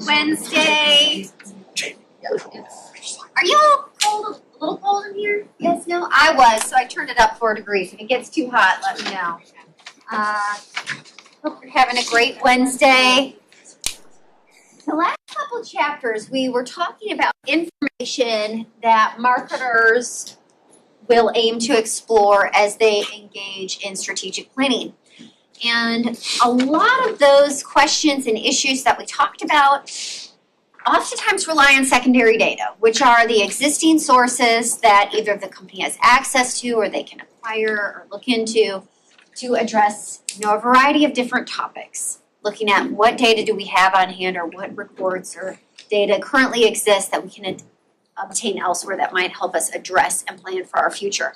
Wednesday. Are you all cold, a little cold in here? Yes, no? I was, so I turned it up 4 degrees. If it gets too hot, let me know. Hope you're having a great Wednesday. The last couple chapters, we were talking about information that marketers will aim to explore as they engage in strategic planning. And a lot of those questions and issues that we talked about oftentimes rely on secondary data, which are the existing sources that either the company has access to or they can acquire or look into to address, a variety of different topics. Looking at what data do we have on hand or what reports or data currently exist that we can obtain elsewhere that might help us address and plan for our future.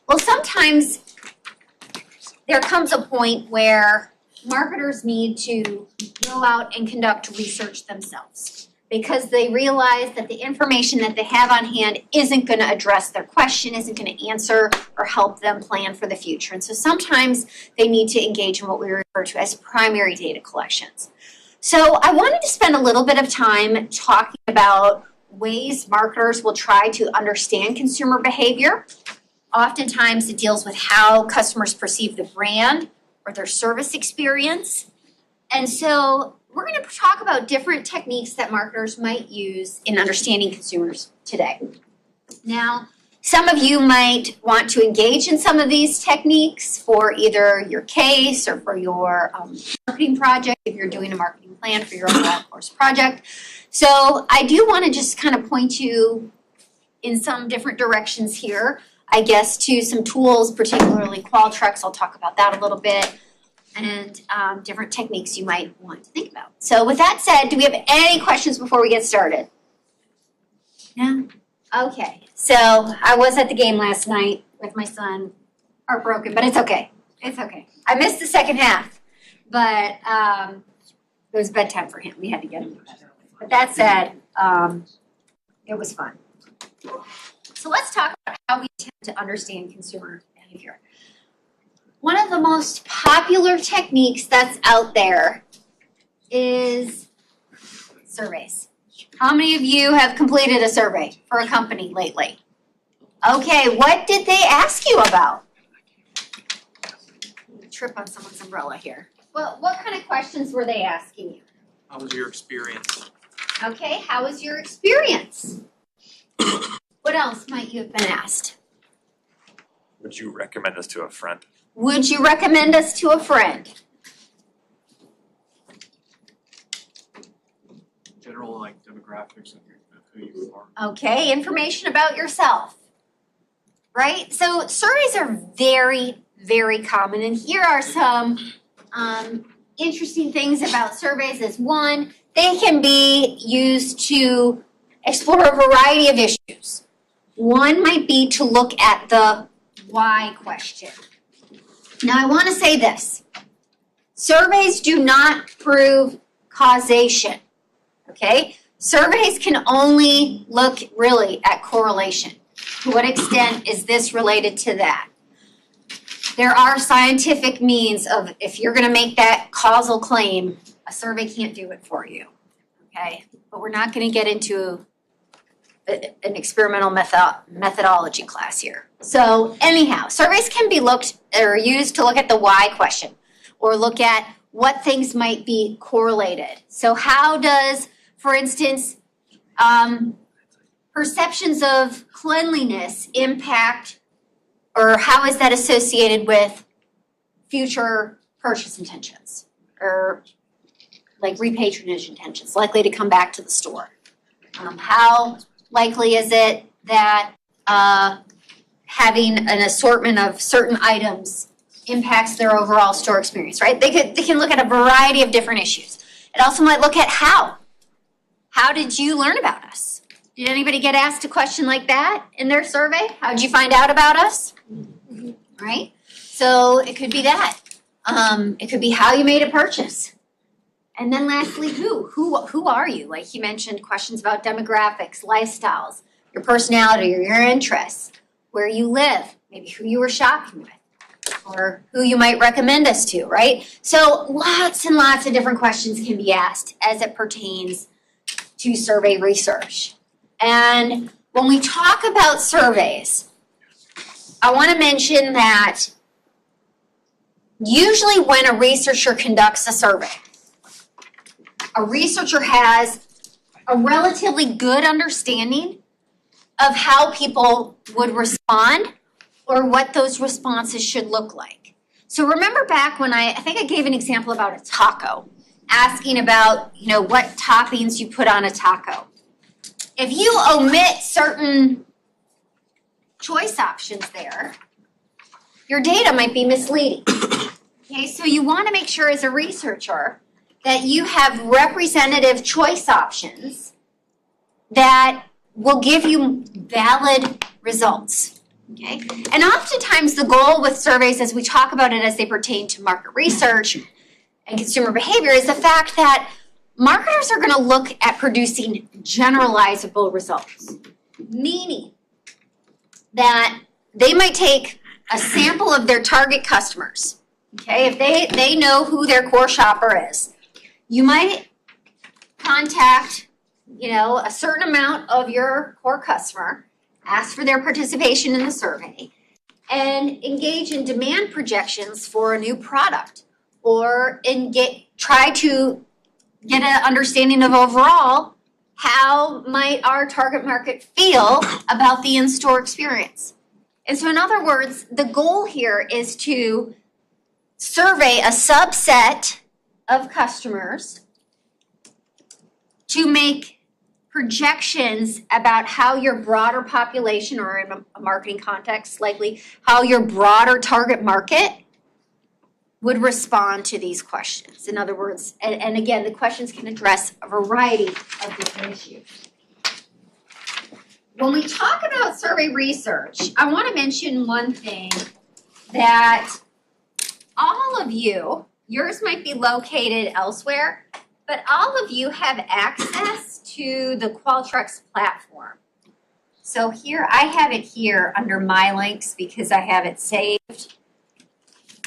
Well, sometimes there comes a point where marketers need to go out and conduct research themselves because they realize that the information that they have on hand isn't going to address their question, isn't going to answer or help them plan for the future. And so sometimes they need to engage in what we refer to as primary data collections. So I wanted to spend a little bit of time talking about ways marketers will try to understand consumer behavior. Oftentimes it deals with how customers perceive the brand or their service experience. And so we're going to talk about different techniques that marketers might use in understanding consumers today. Now, some of you might want to engage in some of these techniques for either your case or for your marketing project, if you're doing a marketing plan for your own lab course project. So I do want to just kind of point you in some different directions here, I guess, to some tools, particularly Qualtrics. I'll talk about that a little bit, and different techniques you might want to think about. So with that said, do we have any questions before we get started? No? Okay. So I was at the game last night with my son, heartbroken, but it's okay. It's okay. I missed the second half, but it was bedtime for him. We had to get him to bed early. But that said, it was fun. So let's talk about how we tend to understand consumer behavior. One of the most popular techniques that's out there is surveys. How many of you have completed a survey for a company lately? Okay, what did they ask you about? Trip on someone's umbrella here. Well, what kind of questions were they asking you? How was your experience? Okay, how was your experience? What else might you have been asked? Would you recommend us to a friend? Would you recommend us to a friend? General demographics of who you are. Okay, information about yourself. Right? So surveys are very, very common, and here are some interesting things about surveys. As one, they can be used to explore a variety of issues. One might be to look at the why question. Now, I want to say this. Surveys do not prove causation, okay? Surveys can only look really at correlation. To what extent is this related to that? There are scientific means of, if you're going to make that causal claim, a survey can't do it for you, okay? But we're not going to get into an experimental methodology class here. So anyhow, surveys can be used to look at the why question or look at what things might be correlated. So how does, for instance, perceptions of cleanliness impact, or how is that associated with future purchase intentions or like repatronage intentions, likely to come back to the store? How likely is it that having an assortment of certain items impacts their overall store experience, right? They can look at a variety of different issues. It also might look at how. How did you learn about us? Did anybody get asked a question like that in their survey? How did you find out about us? Right? So it could be that. It could be how you made a purchase. And then lastly, who are you? Like you mentioned, questions about demographics, lifestyles, your personality or your interests, where you live, maybe who you were shopping with, or who you might recommend us to, right? So lots and lots of different questions can be asked as it pertains to survey research. And when we talk about surveys, I want to mention that usually when a researcher conducts a survey, a researcher has a relatively good understanding of how people would respond or what those responses should look like. So remember back when I think I gave an example about a taco, asking about, what toppings you put on a taco. If you omit certain choice options there, your data might be misleading. Okay, so you want to make sure as a researcher that you have representative choice options that will give you valid results. Okay? And oftentimes the goal with surveys, as we talk about it as they pertain to market research and consumer behavior, is the fact that marketers are going to look at producing generalizable results, meaning that they might take a sample of their target customers. Okay, if they know who their core shopper is, you might contact, a certain amount of your core customer, ask for their participation in the survey, and engage in demand projections for a new product, or try to get an understanding of overall how might our target market feel about the in-store experience. And so in other words, the goal here is to survey a subset of customers to make projections about how your broader population, or in a marketing context, likely how your broader target market would respond to these questions. In other words, and again, the questions can address a variety of different issues. When we talk about survey research, I want to mention one thing that all of you, yours might be located elsewhere, but all of you have access to the Qualtrics platform. So here, I have it here under My Links because I have it saved.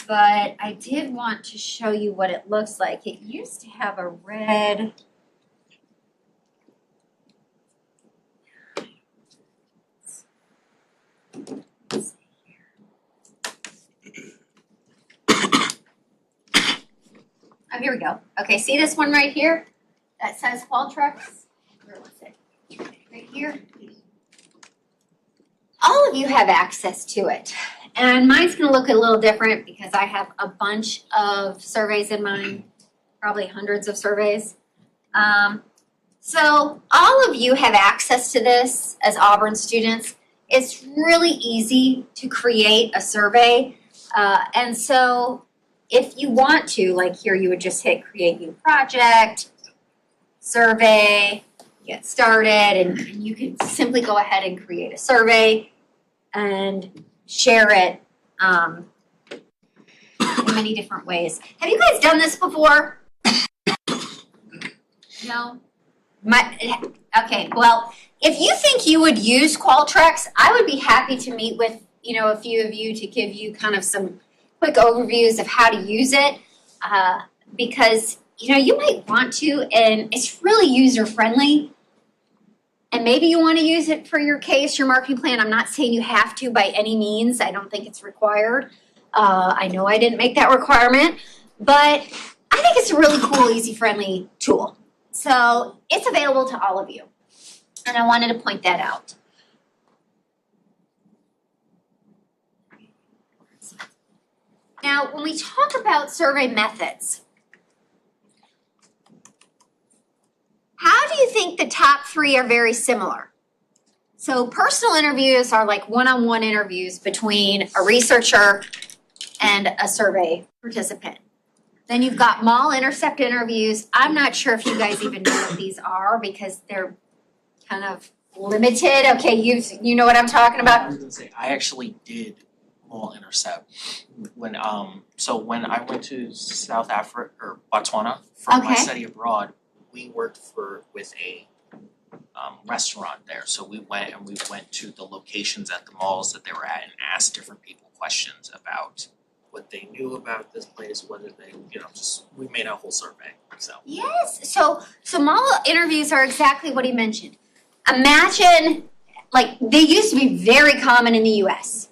But I did want to show you what it looks like. It used to have a red. Oh, here we go. Okay, see this one right here? That says Qualtrics. Where was it? Right here. All of you have access to it. And mine's going to look a little different because I have a bunch of surveys in mine, probably hundreds of surveys. So all of you have access to this as Auburn students. It's really easy to create a survey. And so if you want to, like here, you would just hit Create New Project, Survey, get started, and you can simply go ahead and create a survey and share it in many different ways. Have you guys done this before? No? Okay, well, if you think you would use Qualtrics, I would be happy to meet with, a few of you to give you kind of some quick overviews of how to use it, because, you might want to, and it's really user-friendly. And maybe you want to use it for your case, your marketing plan. I'm not saying you have to by any means. I don't think it's required. I know I didn't make that requirement, but I think it's a really cool, easy-friendly tool. So it's available to all of you. And I wanted to point that out. Now, when we talk about survey methods, how do you think the top three are very similar? So personal interviews are like one-on-one interviews between a researcher and a survey participant. Then you've got mall-intercept interviews. I'm not sure if you guys even know what these are because they're kind of limited. Okay, you know what I'm talking about? I was gonna say, I actually did mall-intercept when I went to South Africa or Botswana for my study abroad. We worked with a restaurant there. So we went to the locations at the malls that they were at and asked different people questions about what they knew about this place, whether they, just, we made a whole survey, so. Yes, so mall interviews are exactly what he mentioned. Imagine, like, they used to be very common in the US.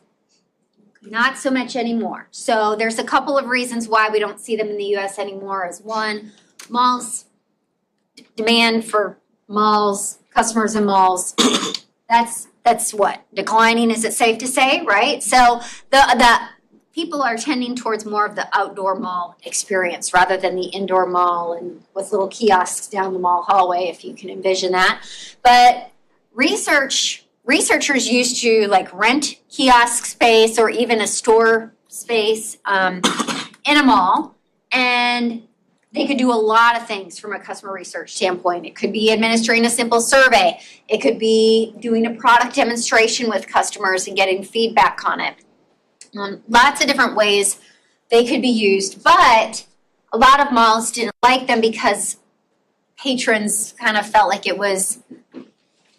Not so much anymore. So there's a couple of reasons why we don't see them in the US anymore. As one, malls, demand for malls, customers in malls, that's what? Declining, is it safe to say, right? So the people are tending towards more of the outdoor mall experience rather than the indoor mall and with little kiosks down the mall hallway, if you can envision that. But researchers used to like rent kiosk space or even a store space in a mall, and they could do a lot of things from a customer research standpoint. It could be administering a simple survey. It could be doing a product demonstration with customers and getting feedback on it. Lots of different ways they could be used, but a lot of malls didn't like them because patrons kind of felt like it was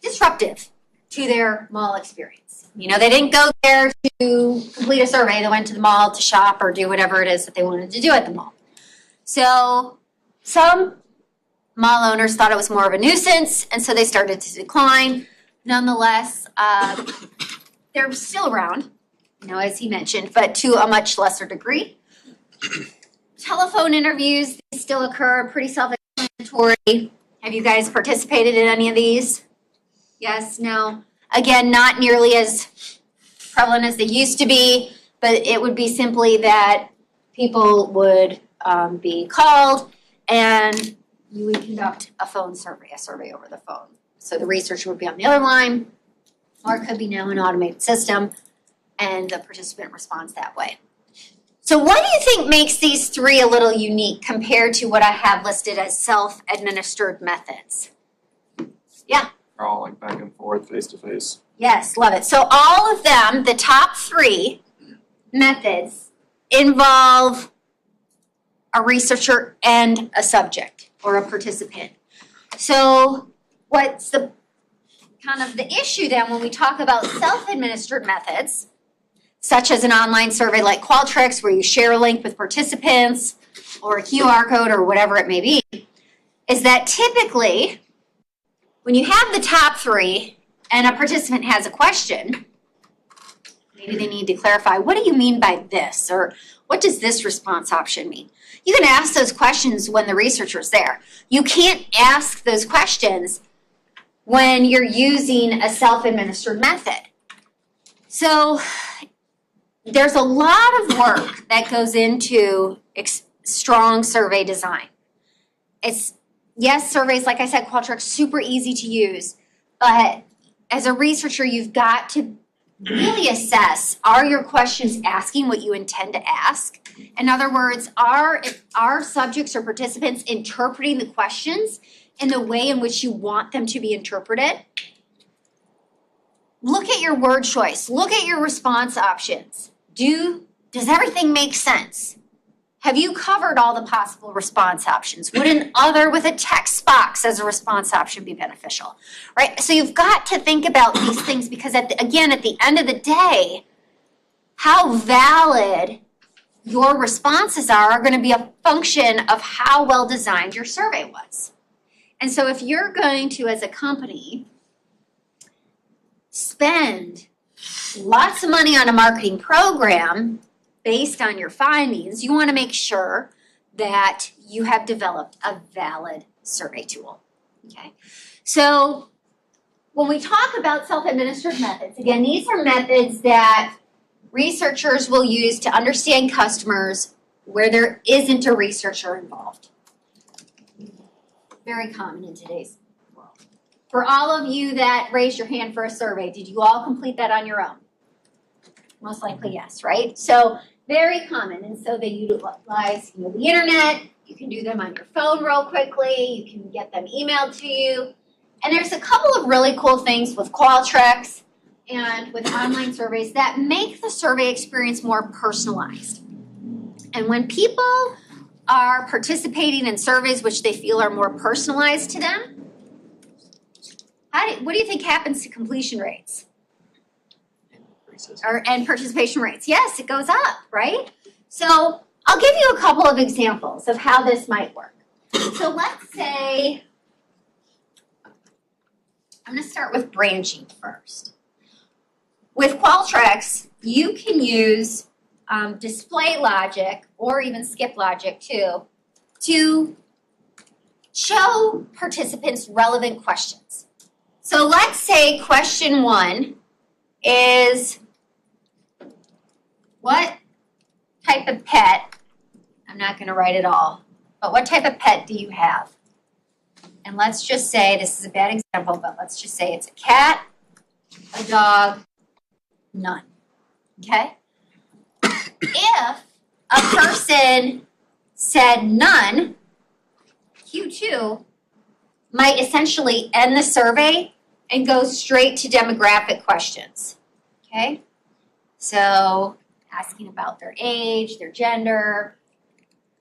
disruptive to their mall experience. They didn't go there to complete a survey. They went to the mall to shop or do whatever it is that they wanted to do at the mall. So some mall owners thought it was more of a nuisance, and so they started to decline. Nonetheless, they're still around, as he mentioned, but to a much lesser degree. Telephone interviews, they still occur, pretty self-explanatory. Have you guys participated in any of these? Yes, no? Again, not nearly as prevalent as they used to be, but it would be simply that people would be called and you would conduct a survey over the phone. So the researcher would be on the other line, or it could be now an automated system, and the participant responds that way. So what do you think makes these three a little unique compared to what I have listed as self-administered methods? Yeah. They're all like back and forth, face to face. Yes, love it. So all of them, the top three methods, involve a researcher and a subject or a participant. So what's the kind of the issue then when we talk about self-administered methods, such as an online survey like Qualtrics where you share a link with participants or a QR code or whatever it may be, is that typically when you have the top three and a participant has a question, maybe they need to clarify, what do you mean by this? Or what does this response option mean? You can ask those questions when the researcher's there. You can't ask those questions when you're using a self-administered method. So there's a lot of work that goes into strong survey design. Yes, surveys, like I said, Qualtrics, super easy to use, but as a researcher, you've got to really assess, are your questions asking what you intend to ask? In other words, are subjects or participants interpreting the questions in the way in which you want them to be interpreted? Look at your word choice. Look at your response options. Does everything make sense? Have you covered all the possible response options? Would an other with a text box as a response option be beneficial? Right? So you've got to think about these things because at the end of the day, how valid your responses are going to be a function of how well designed your survey was. And so if you're going to, as a company, spend lots of money on a marketing program based on your findings, you want to make sure that you have developed a valid survey tool. Okay? So when we talk about self-administered methods, again, these are methods that researchers will use to understand customers where there isn't a researcher involved. Very common in today's world. For all of you that raised your hand for a survey, did you all complete that on your own? Most likely yes, right? So very common, and so they utilize the internet. You can do them on your phone real quickly. You can get them emailed to you. And there's a couple of really cool things with Qualtrics and with online surveys that make the survey experience more personalized. And when people are participating in surveys which they feel are more personalized to them, what do you think happens to completion rates? And participation rates? Yes, it goes up, right? So I'll give you a couple of examples of how this might work. So let's say, I'm going to start with branching first. With Qualtrics, you can use display logic or even skip logic too to show participants relevant questions. So let's say question 1 is, what type of pet, I'm not going to write it all, but what type of pet do you have? And let's just say, this is a bad example, but let's just say it's a cat, a dog, none. Okay? If a person said none, Q2 might essentially end the survey and go straight to demographic questions. Okay? So, asking about their age, their gender,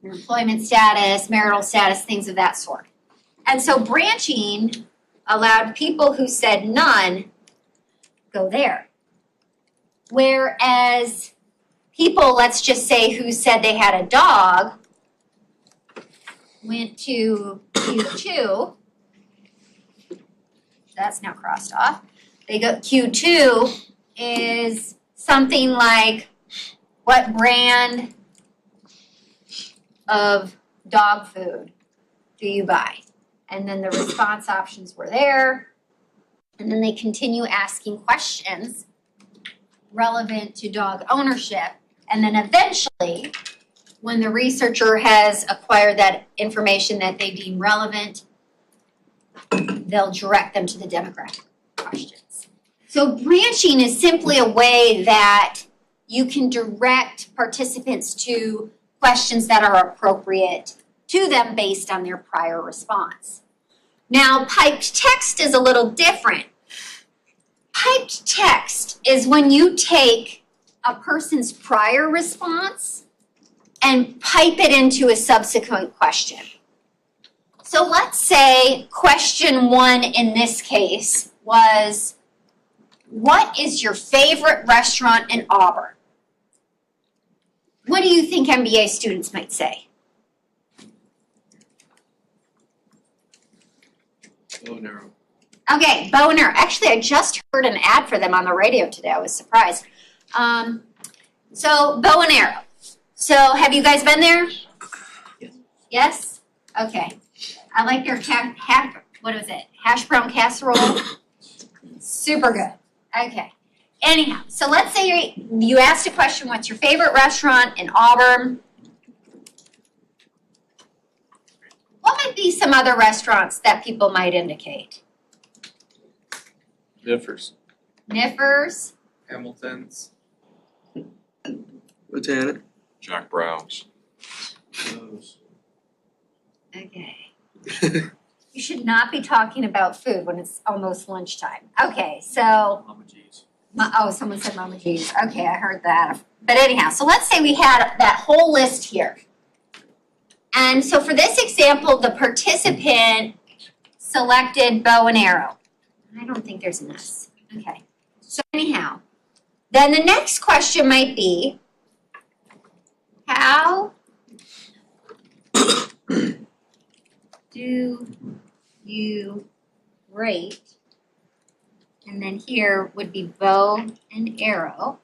their employment status, marital status, things of that sort. And so branching allowed people who said none go there. Whereas people, let's just say, who said they had a dog went to Q2. That's now crossed off. They go, Q2 is something like, what brand of dog food do you buy? And then the response options were there. And then they continue asking questions relevant to dog ownership. And then eventually, when the researcher has acquired that information that they deem relevant, they'll direct them to the demographic questions. So branching is simply a way that you can direct participants to questions that are appropriate to them based on their prior response. Now, piped text is a little different. Piped text is when you take a person's prior response and pipe it into a subsequent question. So let's say question 1 in this case was, what is your favorite restaurant in Auburn? What do you think MBA students might say? Bow and arrow. Okay, bow and arrow. Actually, I just heard an ad for them on the radio today. I was surprised. So bow and arrow. So have you guys been there? Yes. Yes? Okay. I like their hash brown casserole. Super good. Okay. Anyhow, so let's say you asked a question, what's your favorite restaurant in Auburn? What might be some other restaurants that people might indicate? Niffers. Niffers? Hamilton's. Botanic. Jack Brown's. Okay. You should not be talking about food when it's almost lunchtime. Okay, so, Mama G's. someone said Mama G's. Okay, I heard that. But anyhow, so let's say we had that whole list here. And so for this example, the participant selected bow and arrow. I don't think there's an S. Okay. So anyhow, then the next question might be, how do you rate? And then here would be bow and arrow.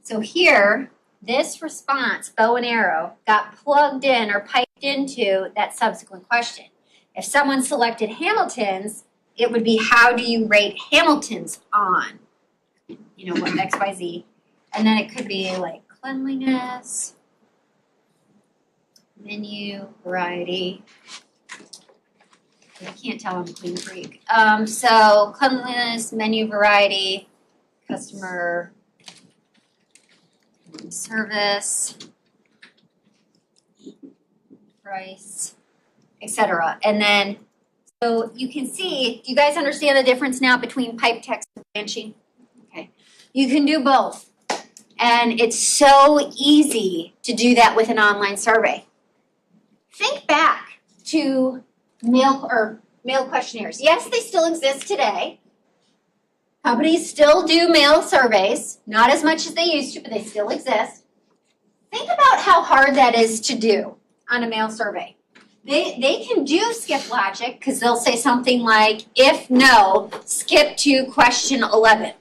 So here, this response, bow and arrow, got plugged in or piped into that subsequent question. If someone selected Hamilton's, it would be, how do you rate Hamilton's on, what, XYZ. And then it could be like cleanliness, menu, variety. I can't tell, I'm a clean freak. So cleanliness, menu, variety, customer service, price, etc. And then, so you can see, do you guys understand the difference now between pipe text and branching? Okay. You can do both. And it's so easy to do that with an online survey. Think back to mail questionnaires. Yes, they still exist today. Companies still do mail surveys, not as much as they used to, but they still exist. Think about how hard that is to do on a mail survey. They can do skip logic because they'll say something like, if no, skip to question 11.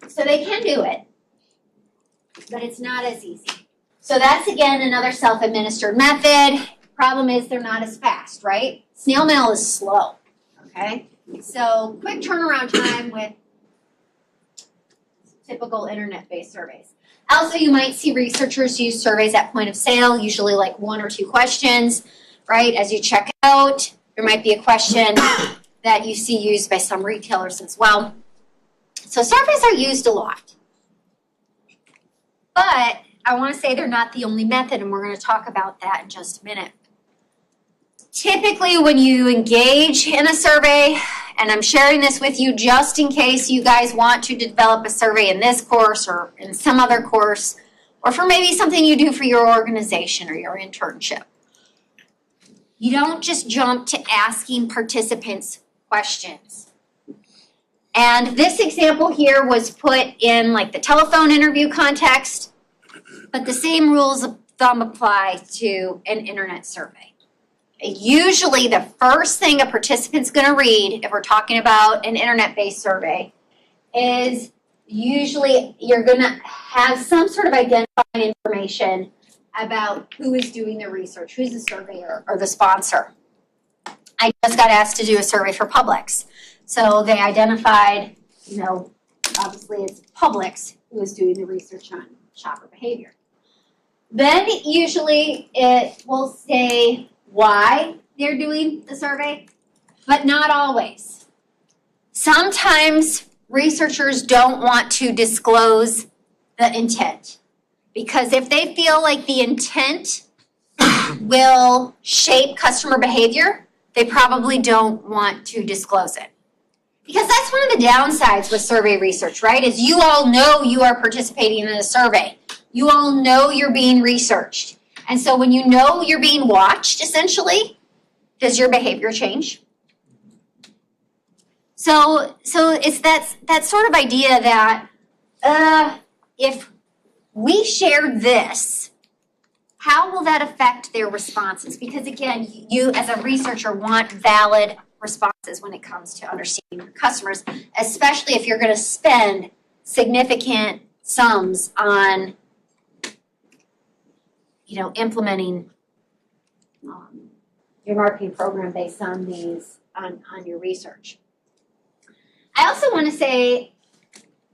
So they can do it, but it's not as easy. So that's, again, another self-administered method. Problem is they're not as fast, right? Snail mail is slow, okay? So quick turnaround time with typical internet-based surveys. Also, you might see researchers use surveys at point of sale, usually like 1 or 2 questions, right? As you check out, there might be a question that you see used by some retailers as well. So surveys are used a lot. But I want to say they're not the only method, and we're going to talk about that in just a minute. Typically, when you engage in a survey, and I'm sharing this with you just in case you guys want to develop a survey in this course or in some other course, or for maybe something you do for your organization or your internship. You don't just jump to asking participants questions. And this example here was put in like the telephone interview context, but the same rules of thumb apply to an internet survey. Usually the first thing a participant's going to read, if we're talking about an internet-based survey, is usually you're going to have some sort of identifying information about who is doing the research, who's the surveyor or the sponsor. I just got asked to do a survey for Publix. So they identified, obviously it's Publix who is doing the research on shopper behavior. Then usually it will say why they're doing the survey, but not always. Sometimes researchers don't want to disclose the intent because if they feel like the intent will shape customer behavior, they probably don't want to disclose it. Because that's one of the downsides with survey research, right? Is you all know you are participating in a survey. You all know you're being researched. And so when you know you're being watched, essentially, does your behavior change? So it's that sort of idea that if we share this, how will that affect their responses? Because again, you as a researcher want valid responses when it comes to understanding your customers, especially if you're going to spend significant sums on implementing your marketing program based on on your research. I also want to say,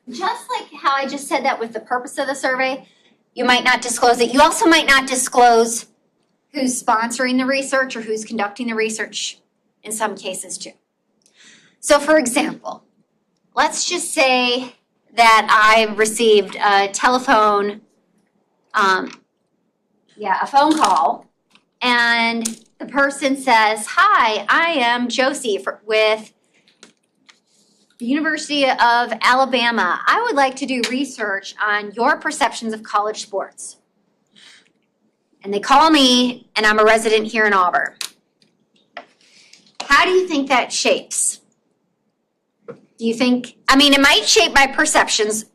just like how I just said that with the purpose of the survey, you might not disclose it. You also might not disclose who's sponsoring the research or who's conducting the research in some cases too. So for example, let's just say that I received a telephone a phone call, and the person says, "Hi, I am Josie with the University of Alabama. I would like to do research on your perceptions of college sports." And they call me, and I'm a resident here in Auburn. How do you think that shapes? Do you think, it might shape my perceptions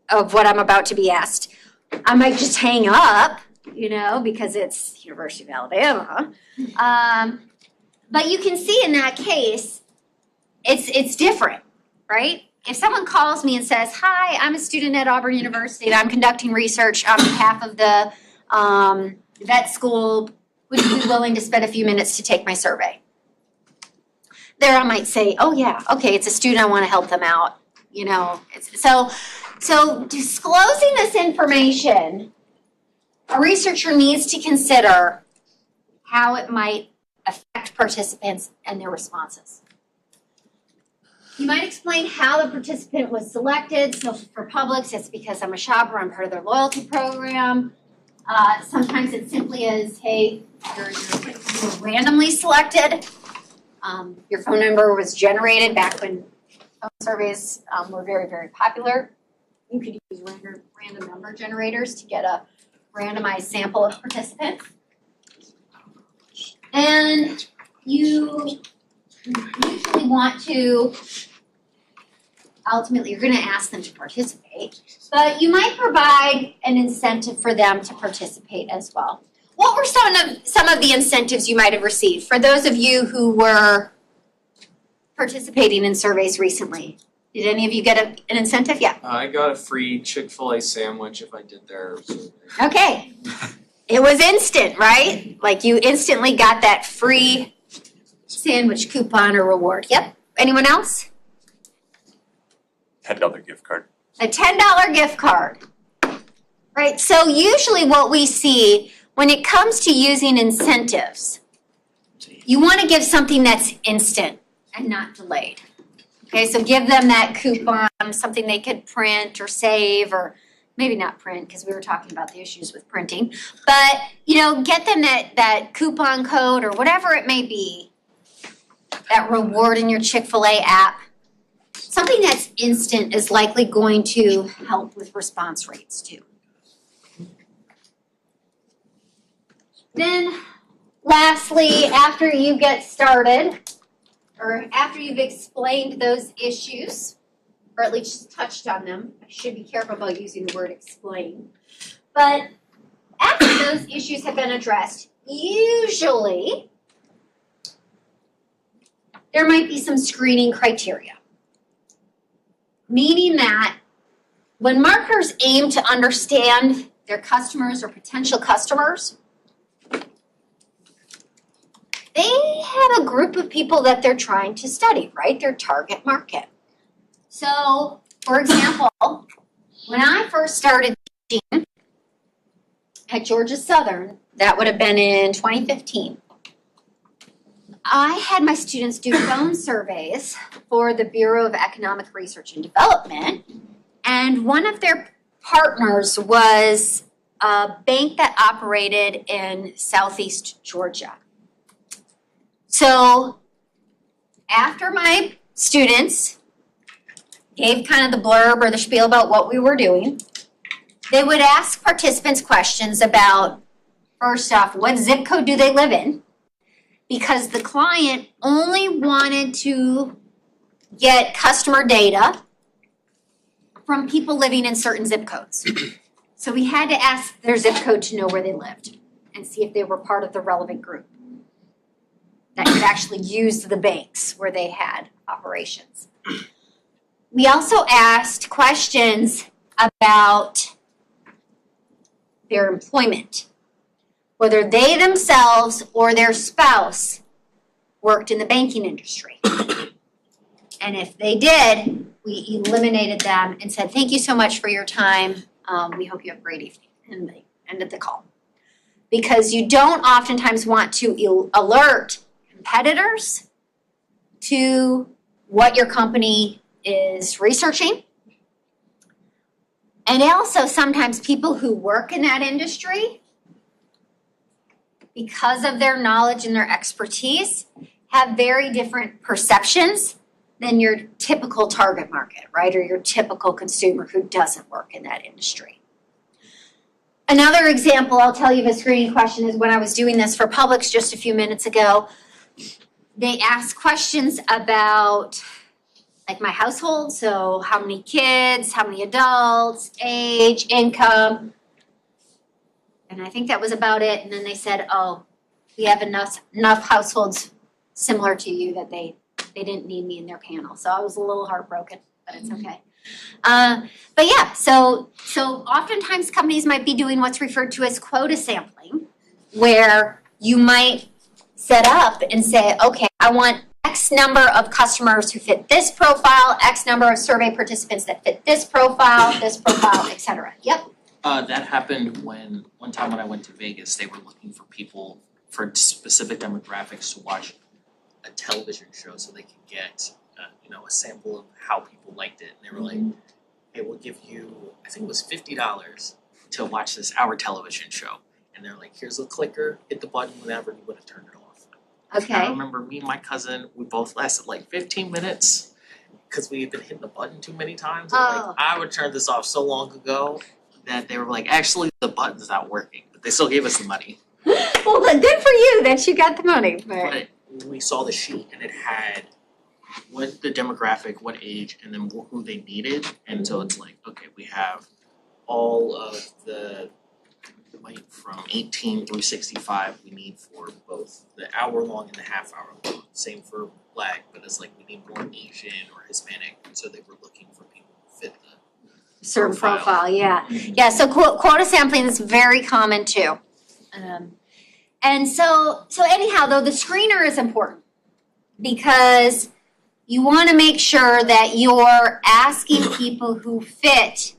of what I'm about to be asked. I might just hang up, because it's University of Alabama. But you can see in that case, it's different, right? If someone calls me and says, "Hi, I'm a student at Auburn University and I'm conducting research on behalf of the vet school. Would you be willing to spend a few minutes to take my survey?" There I might say, "Oh yeah, okay, it's a student, I want to help them out." So disclosing this information, a researcher needs to consider how it might affect participants and their responses. You might explain how the participant was selected. So for Publix, it's because I'm a shopper, I'm part of their loyalty program. Sometimes it's simply as, hey, you're randomly selected. Your phone number was generated back when phone surveys were very, very popular. You could use random number generators to get a randomized sample of participants. And you usually want to, ultimately, you're gonna ask them to participate, but you might provide an incentive for them to participate as well. What were some of the incentives you might have received for those of you who were participating in surveys recently? Did any of you get an incentive? Yeah. I got a free Chick-fil-A sandwich if I did their survey. Okay. It was instant, right? Like you instantly got that free sandwich coupon or reward. Yep. Anyone else? $10 gift card. A $10 gift card. Right? So usually what we see when it comes to using incentives, you want to give something that's instant and not delayed. Okay, so give them that coupon, something they could print or save, or maybe not print because we were talking about the issues with printing. But, get them that coupon code or whatever it may be, that reward in your Chick-fil-A app. Something that's instant is likely going to help with response rates too. Then, lastly, after you get started, or after you've explained those issues, or at least touched on them, I should be careful about using the word explain, but after those issues have been addressed, usually there might be some screening criteria. Meaning that when marketers aim to understand their customers or potential customers, they have a group of people that they're trying to study, right? Their target market. So, for example, when I first started teaching at Georgia Southern, that would have been in 2015, I had my students do phone surveys for the Bureau of Economic Research and Development, and one of their partners was a bank that operated in Southeast Georgia. So after my students gave kind of the blurb or the spiel about what we were doing, they would ask participants questions about, first off, what zip code do they live in? Because the client only wanted to get customer data from people living in certain zip codes. So we had to ask their zip code to know where they lived and see if they were part of the relevant group that could actually use the banks where they had operations. We also asked questions about their employment, whether they themselves or their spouse worked in the banking industry. And if they did, we eliminated them and said, thank you so much for your time. We hope you have a great evening. And they ended the call. Because you don't oftentimes want to alert competitors to what your company is researching. And also sometimes people who work in that industry, because of their knowledge and their expertise, have very different perceptions than your typical target market, right? Or your typical consumer who doesn't work in that industry. Another example I'll tell you of a screening question is when I was doing this for Publix just a few minutes ago, they asked questions about like my household, so how many kids, how many adults, age, income, and I think that was about it. And then they said, oh, we have enough households similar to you that they didn't need me in their panel. So I was a little heartbroken, but it's okay. But yeah, so oftentimes companies might be doing what's referred to as quota sampling, where you might set up and say, okay, I want X number of customers who fit this profile, X number of survey participants that fit this profile, et cetera. Yep. That happened one time when I went to Vegas. They were looking for people for specific demographics to watch a television show so they could get a sample of how people liked it. And they were like, hey, we'll give you, I think it was $50 to watch this hour television show. And they're like, here's the clicker, hit the button whenever you would have turned it off. Okay. I remember me and my cousin, we both lasted like 15 minutes because we had been hitting the button too many times. And like, I would turn this off so long ago that they were like, actually, the button's not working. But they still gave us the money. Well, good for you that you got the money. But we saw the sheet and it had what the demographic, what age, and then who they needed. And so it's like, okay, we have all of the, like from 18 through 65 we need for both the hour long and the half hour long. Same for Black, but it's like we need more Asian or Hispanic, and so they were looking for people who fit the Certain profile. profile, yeah. Yeah, so quota sampling is very common too. And so anyhow, though, the screener is important because you want to make sure that you're asking people who fit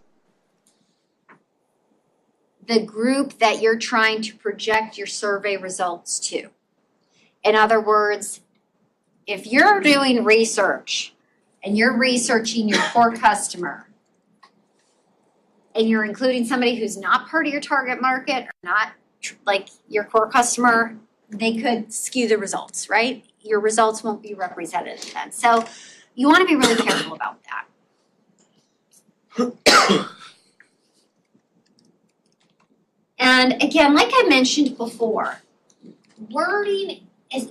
the group that you're trying to project your survey results to. In other words, if you're doing research and you're researching your core customer and you're including somebody who's not part of your target market or not like your core customer, they could skew the results, right? Your results won't be representative then. So you want to be really careful about that. And again, like I mentioned before, wording is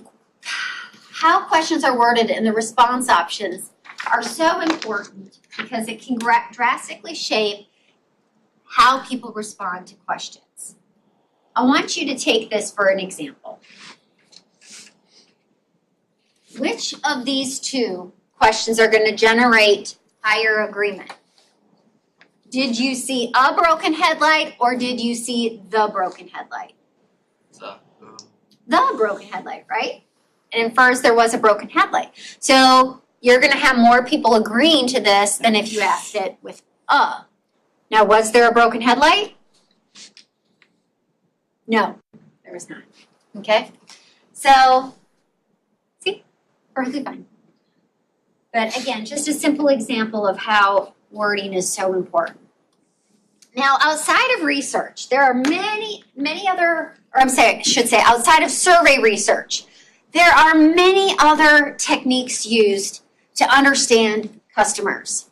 how questions are worded and the response options are so important because it can drastically shape how people respond to questions. I want you to take this for an example. Which of these two questions are going to generate higher agreement? Did you see a broken headlight or did you see the broken headlight? The broken headlight, right? It infers there was a broken headlight. So you're going to have more people agreeing to this than if you asked it with a. Now, was there a broken headlight? No, there was not. Okay? So, see, perfectly fine. But again, just a simple example of how wording is so important. Now, outside of research, there are many other, or I should say, outside of survey research, there are many other techniques used to understand customers.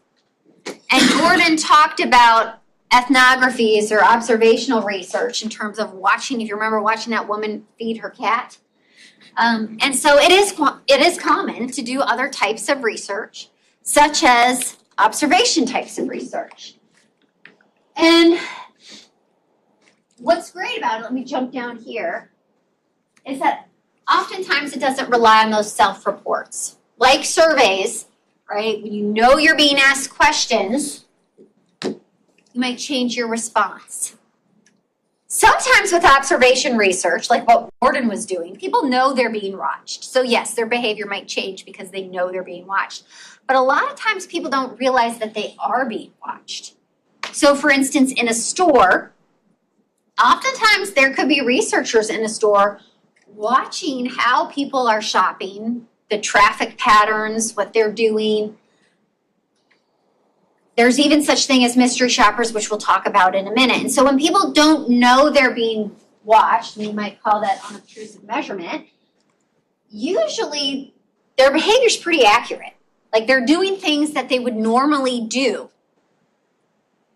And Gordon talked about ethnographies or observational research in terms of watching, if you remember watching that woman feed her cat. And so it is common to do other types of research, such as observation types of research. And what's great about it, let me jump down here, is that oftentimes it doesn't rely on those self-reports. Like surveys, right? When you know you're being asked questions, you might change your response. Sometimes with observation research, like what Gordon was doing, people know they're being watched. So yes, their behavior might change because they know they're being watched. But a lot of times people don't realize that they are being watched. So for instance, in a store, oftentimes there could be researchers in a store watching how people are shopping, the traffic patterns, what they're doing. There's even such thing as mystery shoppers, which we'll talk about in a minute. And so when people don't know they're being watched, and you might call that unobtrusive measurement, usually their behavior is pretty accurate. Like they're doing things that they would normally do.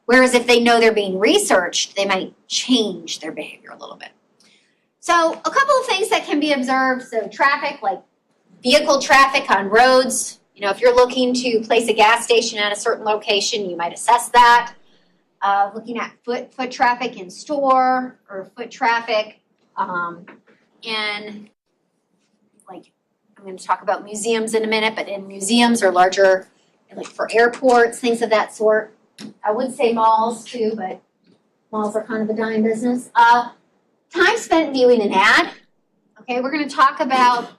Whereas if they know they're being researched, they might change their behavior a little bit. So a couple of things that can be observed. So traffic, like vehicle traffic on roads. You know, if you're looking to place a gas station at a certain location, you might assess that. Looking at foot traffic in store or foot traffic in, like, I'm going to talk about museums in a minute, but in museums or larger, like for airports, things of that sort. I would say malls too, but malls are kind of a dime business. Time spent viewing an ad. Okay, we're going to talk about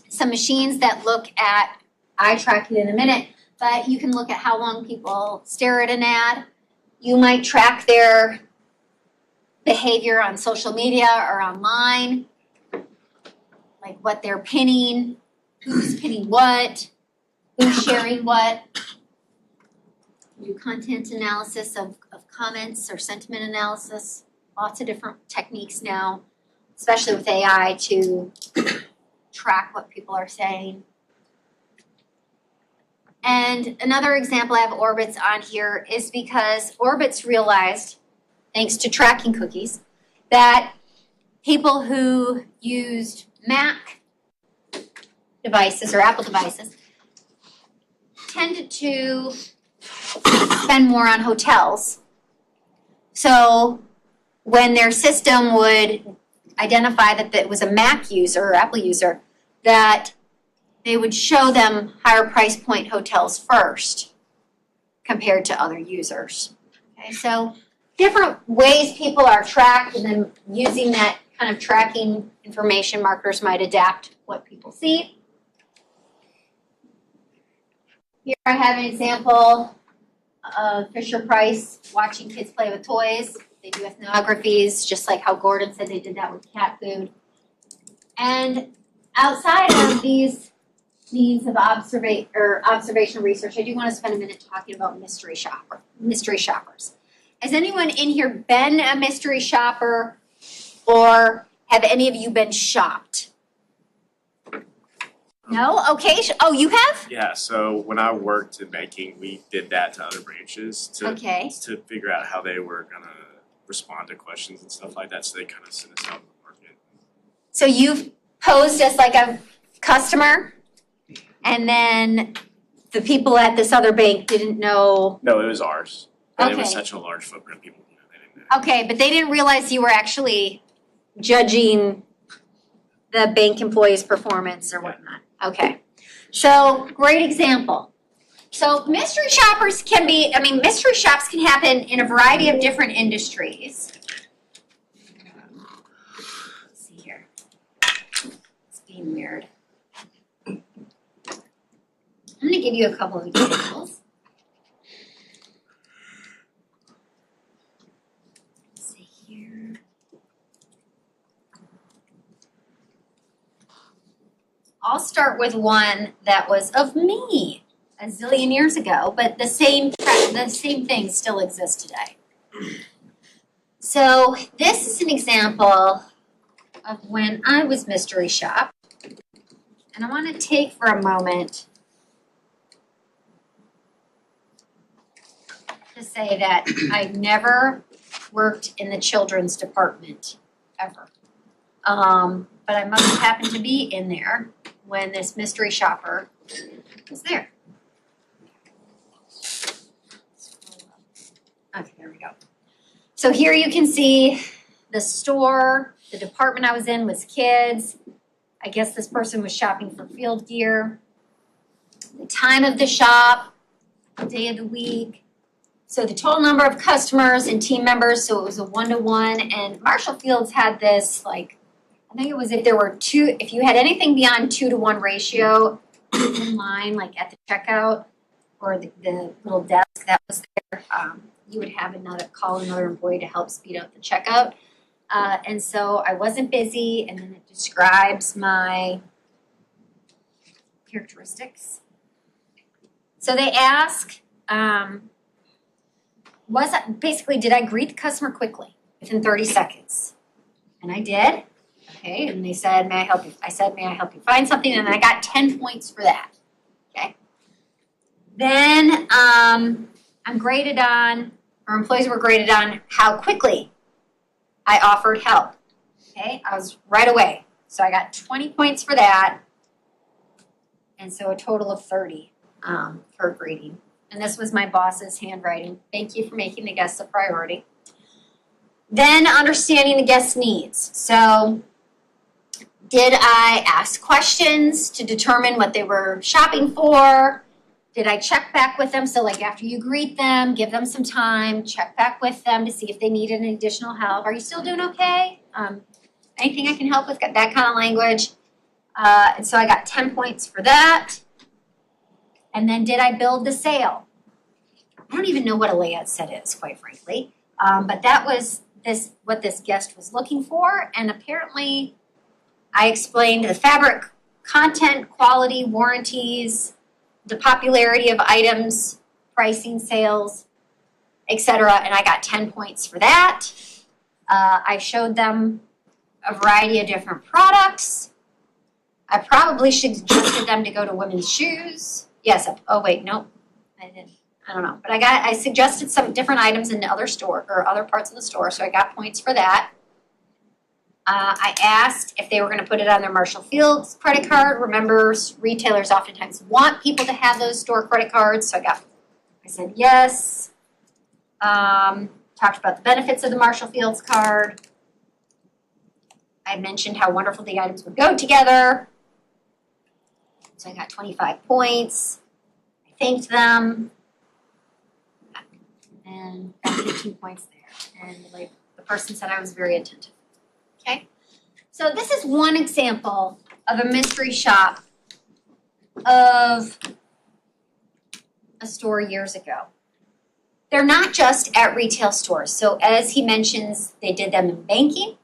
some machines that look at eye tracking in a minute, but you can look at how long people stare at an ad. You might track their behavior on social media or online, like what they're pinning, who's pinning what, who's sharing what. Do content analysis of comments or sentiment analysis. Lots of different techniques now, especially with AI, to track what people are saying. And another example I have Orbitz on here is because Orbitz realized, thanks to tracking cookies, that people who used Mac devices or Apple devices tended to spend more on hotels. So when their system would identify that it was a Mac user or Apple user, that they would show them higher price point hotels first compared to other users. Okay, so different ways people are tracked, and then using that kind of tracking information, marketers might adapt what people see. Here I have an example of Fisher-Price watching kids play with toys. They do ethnographies, just like how Gordon said they did that with cat food. And outside of these means of observational research, I do want to spend a minute talking about mystery shoppers. Has anyone in here been a mystery shopper, or have any of you been shopped? No? Okay. Oh, you have? Yeah, so when I worked in banking, we did that to other branches to figure out how they were gonna respond to questions and stuff like that. So they kind of sent us out in the market. So you've posed as like a customer, and then the people at this other bank didn't know. No, it was ours. And it was Okay. such a large footprint, people, they didn't know. Okay, but they didn't realize you were actually judging the bank employee's performance or whatnot. Okay, so great example. So mystery shops can happen in a variety of different industries. Let's see here. It's being weird. I'm gonna give you a couple of examples. Let's see here. I'll start with one that was of me a zillion years ago, but the same things still exist today. So this is an example of when I was mystery shopped, and I want to take for a moment to say that I've never worked in the children's department ever, but I must have happened to be in there when this mystery shopper was there. Okay, there we go. So here you can see the store, the department I was in was kids. I guess this person was shopping for field gear. The time of the shop, the day of the week. So the total number of customers and team members, so it was a 1-to-1. And Marshall Fields had this, like, I think it was if you had anything beyond 2-to-1 ratio in line, like at the checkout or the little desk that was there, you would have another employee to help speed up the checkout. And so I wasn't busy, and then it describes my characteristics. So they ask, did I greet the customer quickly within 30 seconds? And I did. Okay, and they said, may I help you? I said, may I help you find something? And I got 10 points for that. Okay. Then employees were graded on how quickly I offered help. Okay, I was right away. So I got 20 points for that. And so a total of 30 for grading. And this was my boss's handwriting. Thank you for making the guests a priority. Then understanding the guest needs. So did I ask questions to determine what they were shopping for? Did I check back with them? So like after you greet them, give them some time, check back with them to see if they needed any additional help. Are you still doing okay? Anything I can help with? That kind of language. And so I got 10 points for that. And then did I build the sale? I don't even know what a layout set is, quite frankly. But that was what this guest was looking for. And apparently I explained the fabric content, quality, warranties, the popularity of items, pricing, sales, etc. And I got 10 points for that. I showed them a variety of different products. I probably suggested them to go to women's shoes. Yes. Oh wait, nope. I didn't. I don't know. But I suggested some different items in the other store or other parts of the store, so I got points for that. I asked if they were gonna put it on their Marshall Fields credit card. Remember, retailers oftentimes want people to have those store credit cards, so I said yes. Talked about the benefits of the Marshall Fields card. I mentioned how wonderful the items would go together. So I got 25 points. I thanked them. And got 15 points there. And the person said I was very attentive. Okay? So this is one example of a mystery shop of a store years ago. They're not just at retail stores. So as he mentions, they did them in banking.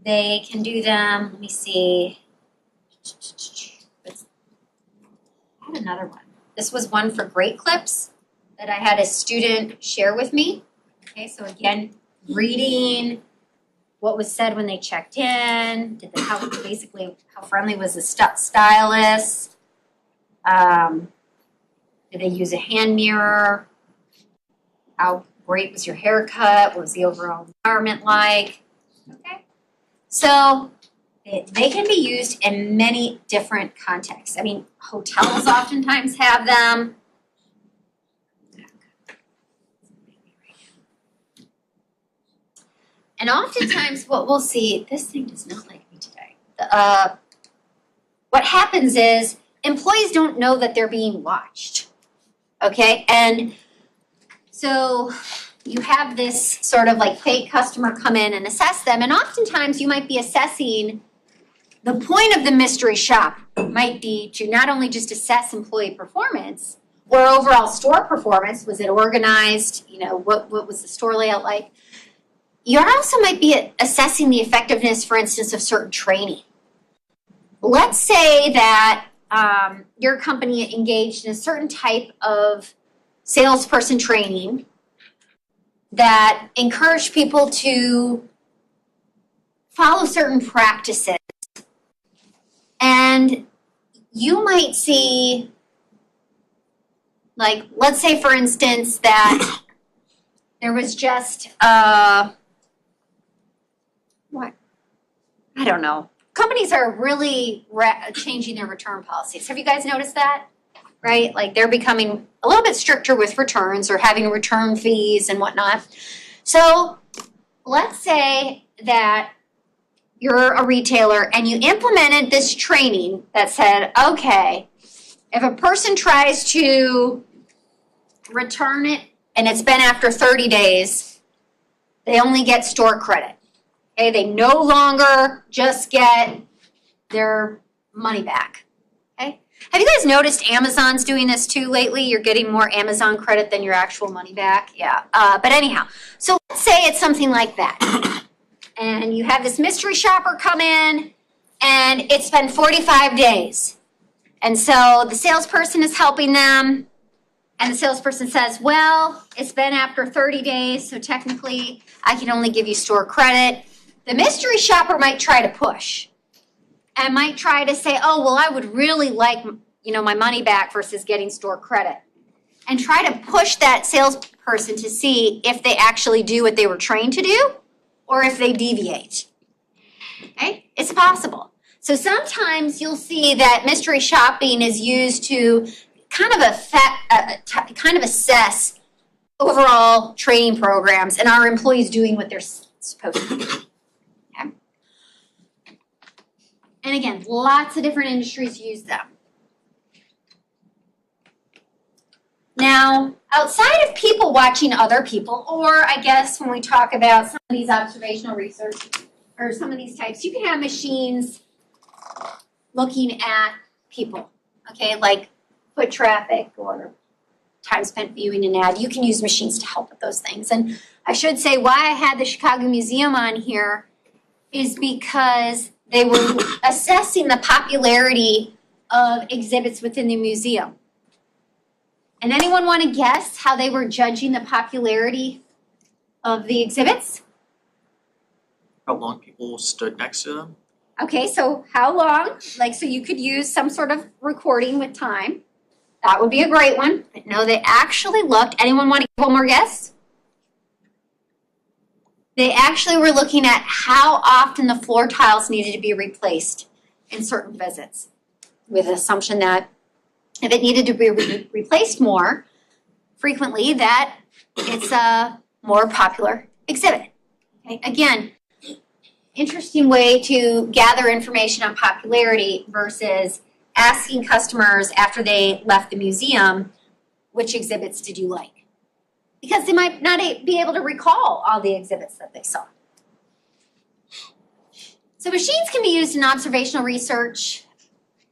They can do them, let me see. I had another one. This was one for Great Clips that I had a student share with me. Okay, so again, reading what was said when they checked in, how friendly was the stylist, did they use a hand mirror, how great was your haircut, what was the overall environment like, okay? So they can be used in many different contexts. I mean, hotels oftentimes have them. And oftentimes what we'll see, this thing does not like me today. What happens is employees don't know that they're being watched, okay? And so you have this sort of like fake customer come in and assess them, and oftentimes you might be assessing, the point of the mystery shop might be to not only just assess employee performance or overall store performance, was it organized, what was the store layout like? You also might be assessing the effectiveness, for instance, of certain training. Let's say that your company engaged in a certain type of salesperson training that encouraged people to follow certain practices. And you might see, like, let's say, for instance, that there was just I don't know. Companies are really changing their return policies. Have you guys noticed that? Right? Like they're becoming a little bit stricter with returns or having return fees and whatnot. So let's say that you're a retailer and you implemented this training that said, okay, if a person tries to return it and it's been after 30 days, they only get store credit. Okay, they no longer just get their money back. Okay, have you guys noticed Amazon's doing this too lately? You're getting more Amazon credit than your actual money back. Yeah, but anyhow, so let's say it's something like that, and you have this mystery shopper come in, and it's been 45 days, and so the salesperson is helping them, and the salesperson says, "Well, it's been after 30 days, so technically I can only give you store credit." The mystery shopper might try to push and might try to say, oh, well, I would really like, my money back versus getting store credit. And try to push that salesperson to see if they actually do what they were trained to do or if they deviate. Okay? It's possible. So sometimes you'll see that mystery shopping is used to kind of assess overall training programs and are employees doing what they're supposed to do. And again, lots of different industries use them. Now, outside of people watching other people, or I guess when we talk about some of these observational research, or some of these types, you can have machines looking at people, okay, like foot traffic or time spent viewing an ad. You can use machines to help with those things. And I should say why I had the Chicago Museum on here is because they were assessing the popularity of exhibits within the museum. And anyone want to guess how they were judging the popularity of the exhibits? How long people stood next to them? Okay, so how long? So you could use some sort of recording with time. That would be a great one. But no, they actually looked. Anyone want to give one more guess? They actually were looking at how often the floor tiles needed to be replaced in certain visits, with the assumption that if it needed to be replaced more frequently, that it's a more popular exhibit. Okay? Again, interesting way to gather information on popularity versus asking customers after they left the museum, which exhibits did you like? Because they might not be able to recall all the exhibits that they saw. So machines can be used in observational research,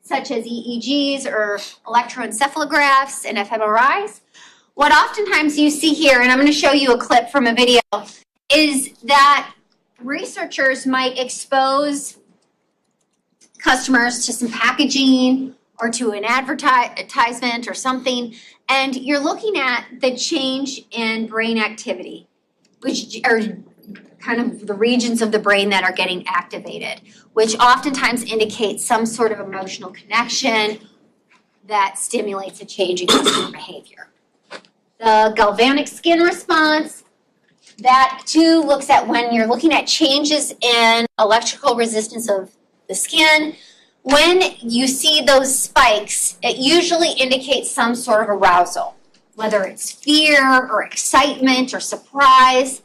such as EEGs or electroencephalographs and fMRIs. What oftentimes you see here, and I'm going to show you a clip from a video, is that researchers might expose customers to some packaging or to an advertisement or something, and you're looking at the change in brain activity, which are kind of the regions of the brain that are getting activated, which oftentimes indicates some sort of emotional connection that stimulates a change in customer behavior. The galvanic skin response, that too looks at when you're looking at changes in electrical resistance of the skin. When you see those spikes, it usually indicates some sort of arousal, whether it's fear or excitement or surprise.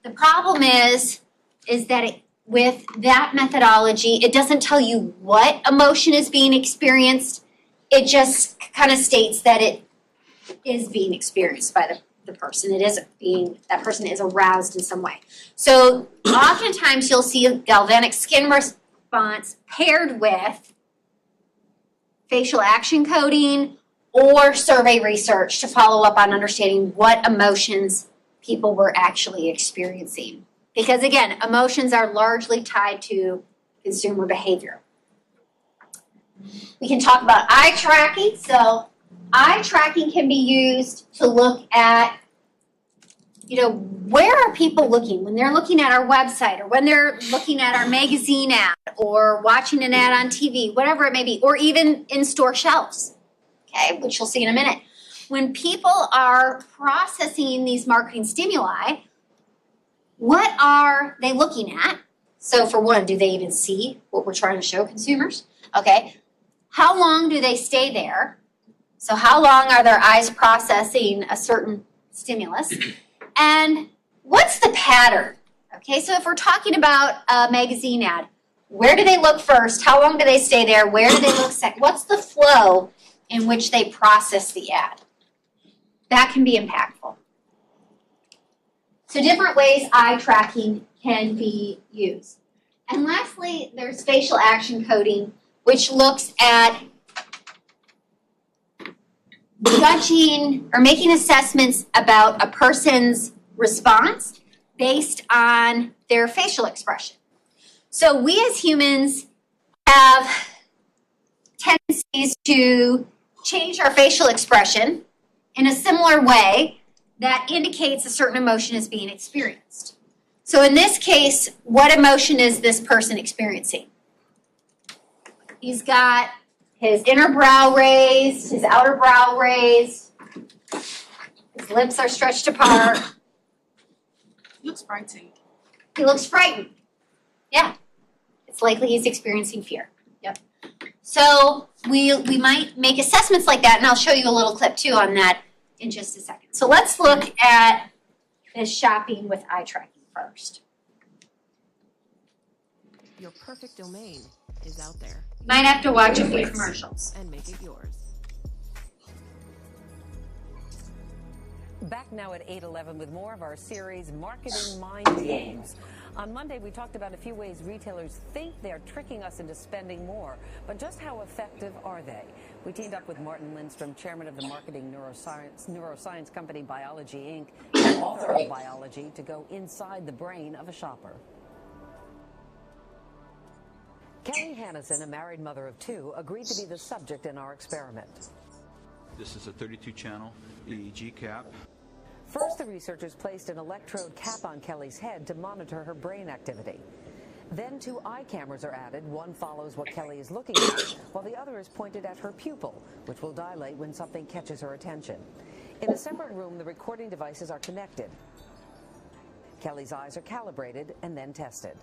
The problem is that with that methodology, it doesn't tell you what emotion is being experienced. It just kind of states that it is being experienced by the person. That person is aroused in some way. So oftentimes you'll see a galvanic skin response paired with facial action coding or survey research to follow up on understanding what emotions people were actually experiencing. Because again, emotions are largely tied to consumer behavior. We can talk about eye tracking. So eye tracking can be used to look at, where are people looking when they're looking at our website or when they're looking at our magazine ad or watching an ad on TV, whatever it may be, or even in-store shelves, okay, which you'll see in a minute. When people are processing these marketing stimuli, what are they looking at? So for one, do they even see what we're trying to show consumers? Okay. How long do they stay there? So how long are their eyes processing a certain stimulus? And what's the pattern? Okay, so if we're talking about a magazine ad, where do they look first? How long do they stay there? Where do they look second? What's the flow in which they process the ad? That can be impactful. So different ways eye tracking can be used. And lastly, there's facial action coding, which looks at judging or making assessments about a person's response based on their facial expression. So we as humans have tendencies to change our facial expression in a similar way that indicates a certain emotion is being experienced. So in this case, what emotion is this person experiencing? He's got his inner brow raised, his outer brow raised, his lips are stretched apart. He looks frightened. He looks frightened. Yeah. It's likely he's experiencing fear. Yep. So we might make assessments like that, and I'll show you a little clip too on that in just a second. So let's look at this shopping with eye tracking first. Your perfect domain is out there. You might have to watch a few commercials. And make it yours. Back now at 8:11 with more of our series, Marketing Mind Games. On Monday, we talked about a few ways retailers think they're tricking us into spending more, but just how effective are they? We teamed up with Martin Lindstrom, chairman of the marketing neuroscience company Biology Inc., and author of Biology, to go inside the brain of a shopper. Kelly Hannison, a married mother of two, agreed to be the subject in our experiment. This is a 32-channel EEG cap. First, the researchers placed an electrode cap on Kelly's head to monitor her brain activity. Then 2 eye cameras are added. One follows what Kelly is looking at, while the other is pointed at her pupil, which will dilate when something catches her attention. In a separate room, the recording devices are connected. Kelly's eyes are calibrated and then tested.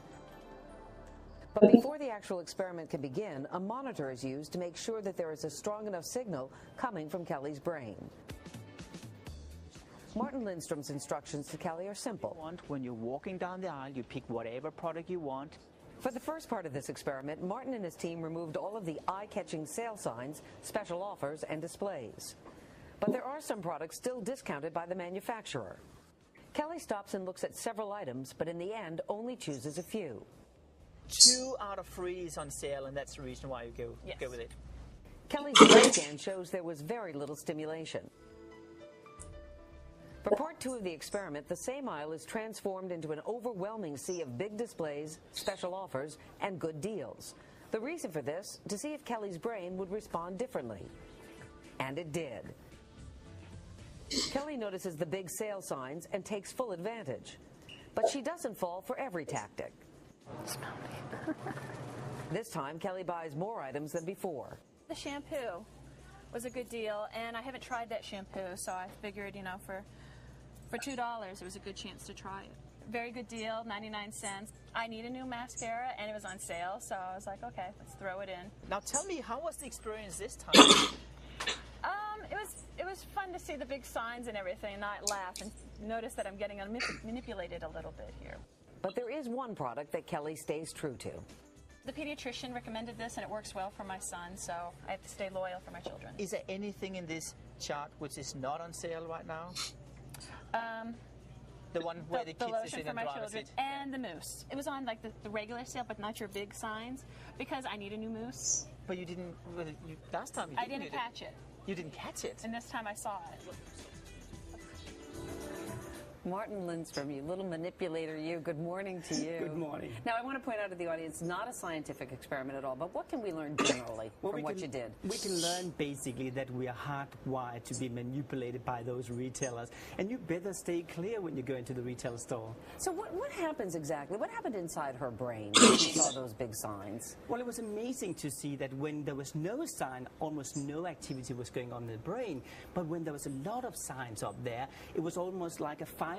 But before the actual experiment can begin, a monitor is used to make sure that there is a strong enough signal coming from Kelly's brain. Martin Lindstrom's instructions to Kelly are simple. When you're walking down the aisle, you pick whatever product you want. For the first part of this experiment, Martin and his team removed all of the eye-catching sale signs, special offers, and displays. But there are some products still discounted by the manufacturer. Kelly stops and looks at several items, but in the end only chooses a few. 2 out of 3 is on sale, and that's the reason why you go with it. Kelly's brain scan shows there was very little stimulation. For part 2 of the experiment, the same aisle is transformed into an overwhelming sea of big displays, special offers, and good deals. The reason for this, to see if Kelly's brain would respond differently. And it did. Kelly notices the big sale signs and takes full advantage. But she doesn't fall for every tactic. This time, Kelly buys more items than before. The shampoo was a good deal, and I haven't tried that shampoo, so I figured, for $2, it was a good chance to try it. Very good deal, 99 cents. I need a new mascara, and it was on sale, so I was like, okay, let's throw it in. Now tell me, how was the experience this time? It was fun to see the big signs and everything, and not laugh and notice that I'm getting manipulated a little bit here. But there is one product that Kelly stays true to. The pediatrician recommended this, and it works well for my son, so I have to stay loyal for my children. Is there anything in this chart which is not on sale right now? The one where the kids lotion sit for in my the driver's children seat? and the mousse. It was on like the regular sale, but not your big signs, because I need a new mousse. But you didn't. Last time you I didn't catch it. You didn't catch it. And this time I saw it. Martin Lindstrom, you little manipulator, you. Good morning to you. Good morning. Now, I want to point out to the audience, not a scientific experiment at all, but what can we learn generally from what you did? We can learn basically that we are hardwired to be manipulated by those retailers, and you better stay clear when you go into the retail store. So what happens exactly? What happened inside her brain when she saw those big signs? Well, it was amazing to see that when there was no sign, almost no activity was going on in the brain, but when there was a lot of signs up there, it was almost like a fireball.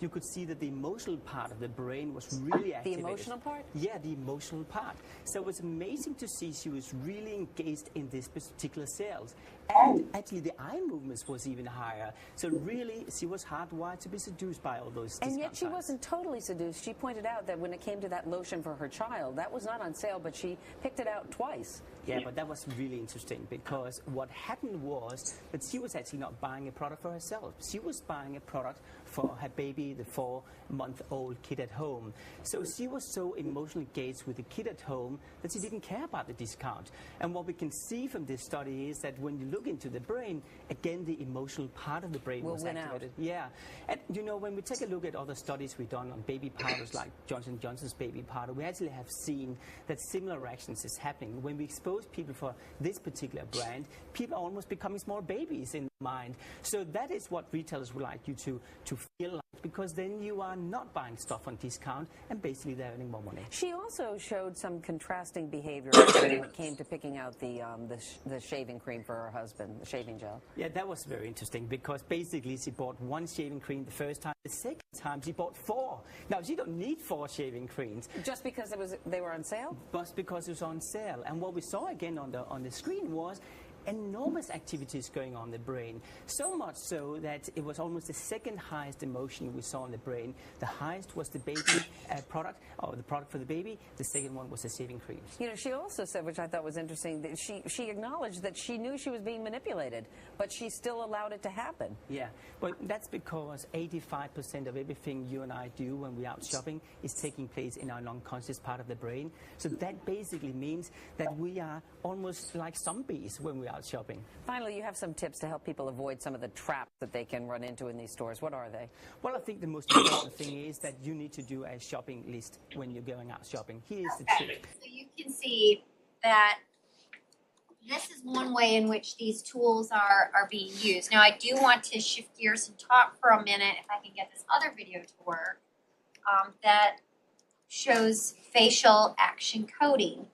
You could see that the emotional part of the brain was really activated. The emotional part? Yeah, the emotional part. So it was amazing to see she was really engaged in this particular sales. And actually the eye movements was even higher. So really, she was hardwired to be seduced by all those discount And yet she signs. wasn't totally seduced. She pointed out that when it came to that lotion for her child, that was not on sale, but she picked it out twice. Yeah, but that was really interesting because what happened was that she was actually not buying a product for herself. She was buying a product for her baby, the 4-month-old kid at home. So she was so emotionally engaged with the kid at home that she didn't care about the discount. And what we can see from this study is that when you look into the brain, again, the emotional part of the brain was activated. Yeah. And when we take a look at other studies we've done on baby powders like Johnson & Johnson's baby powder, we actually have seen that similar reactions is happening. When we expose people for this particular brand, people are almost becoming small babies in mind. So that is what retailers would like you to feel like, because then you are not buying stuff on discount and basically they're earning more money. She also showed some contrasting behavior when it came to picking out the shaving cream for her husband, the shaving gel. Yeah, that was very interesting because basically she bought one shaving cream the first time. The second time she bought 4. Now she don't need 4 shaving creams. Just because they were on sale? Just because it was on sale. And what we saw again on the screen was enormous activities going on in the brain. So much so that it was almost the second highest emotion we saw in the brain. The highest was the baby product, or the product for the baby. The second one was the shaving cream. She also said, which I thought was interesting, that she acknowledged that she knew she was being manipulated, but she still allowed it to happen. Yeah, well, that's because 85% of everything you and I do when we're out shopping is taking place in our non-conscious part of the brain. So that basically means that we are almost like zombies when we're out shopping. Finally, you have some tips to help people avoid some of the traps that they can run into in these stores. What are they? Well, I think the most important thing is that you need to do a shopping list when you're going out shopping. Here's the trick. So you can see that this is one way in which these tools are being used. Now, I do want to shift gears and talk for a minute, if I can get this other video to work, that shows facial action coding.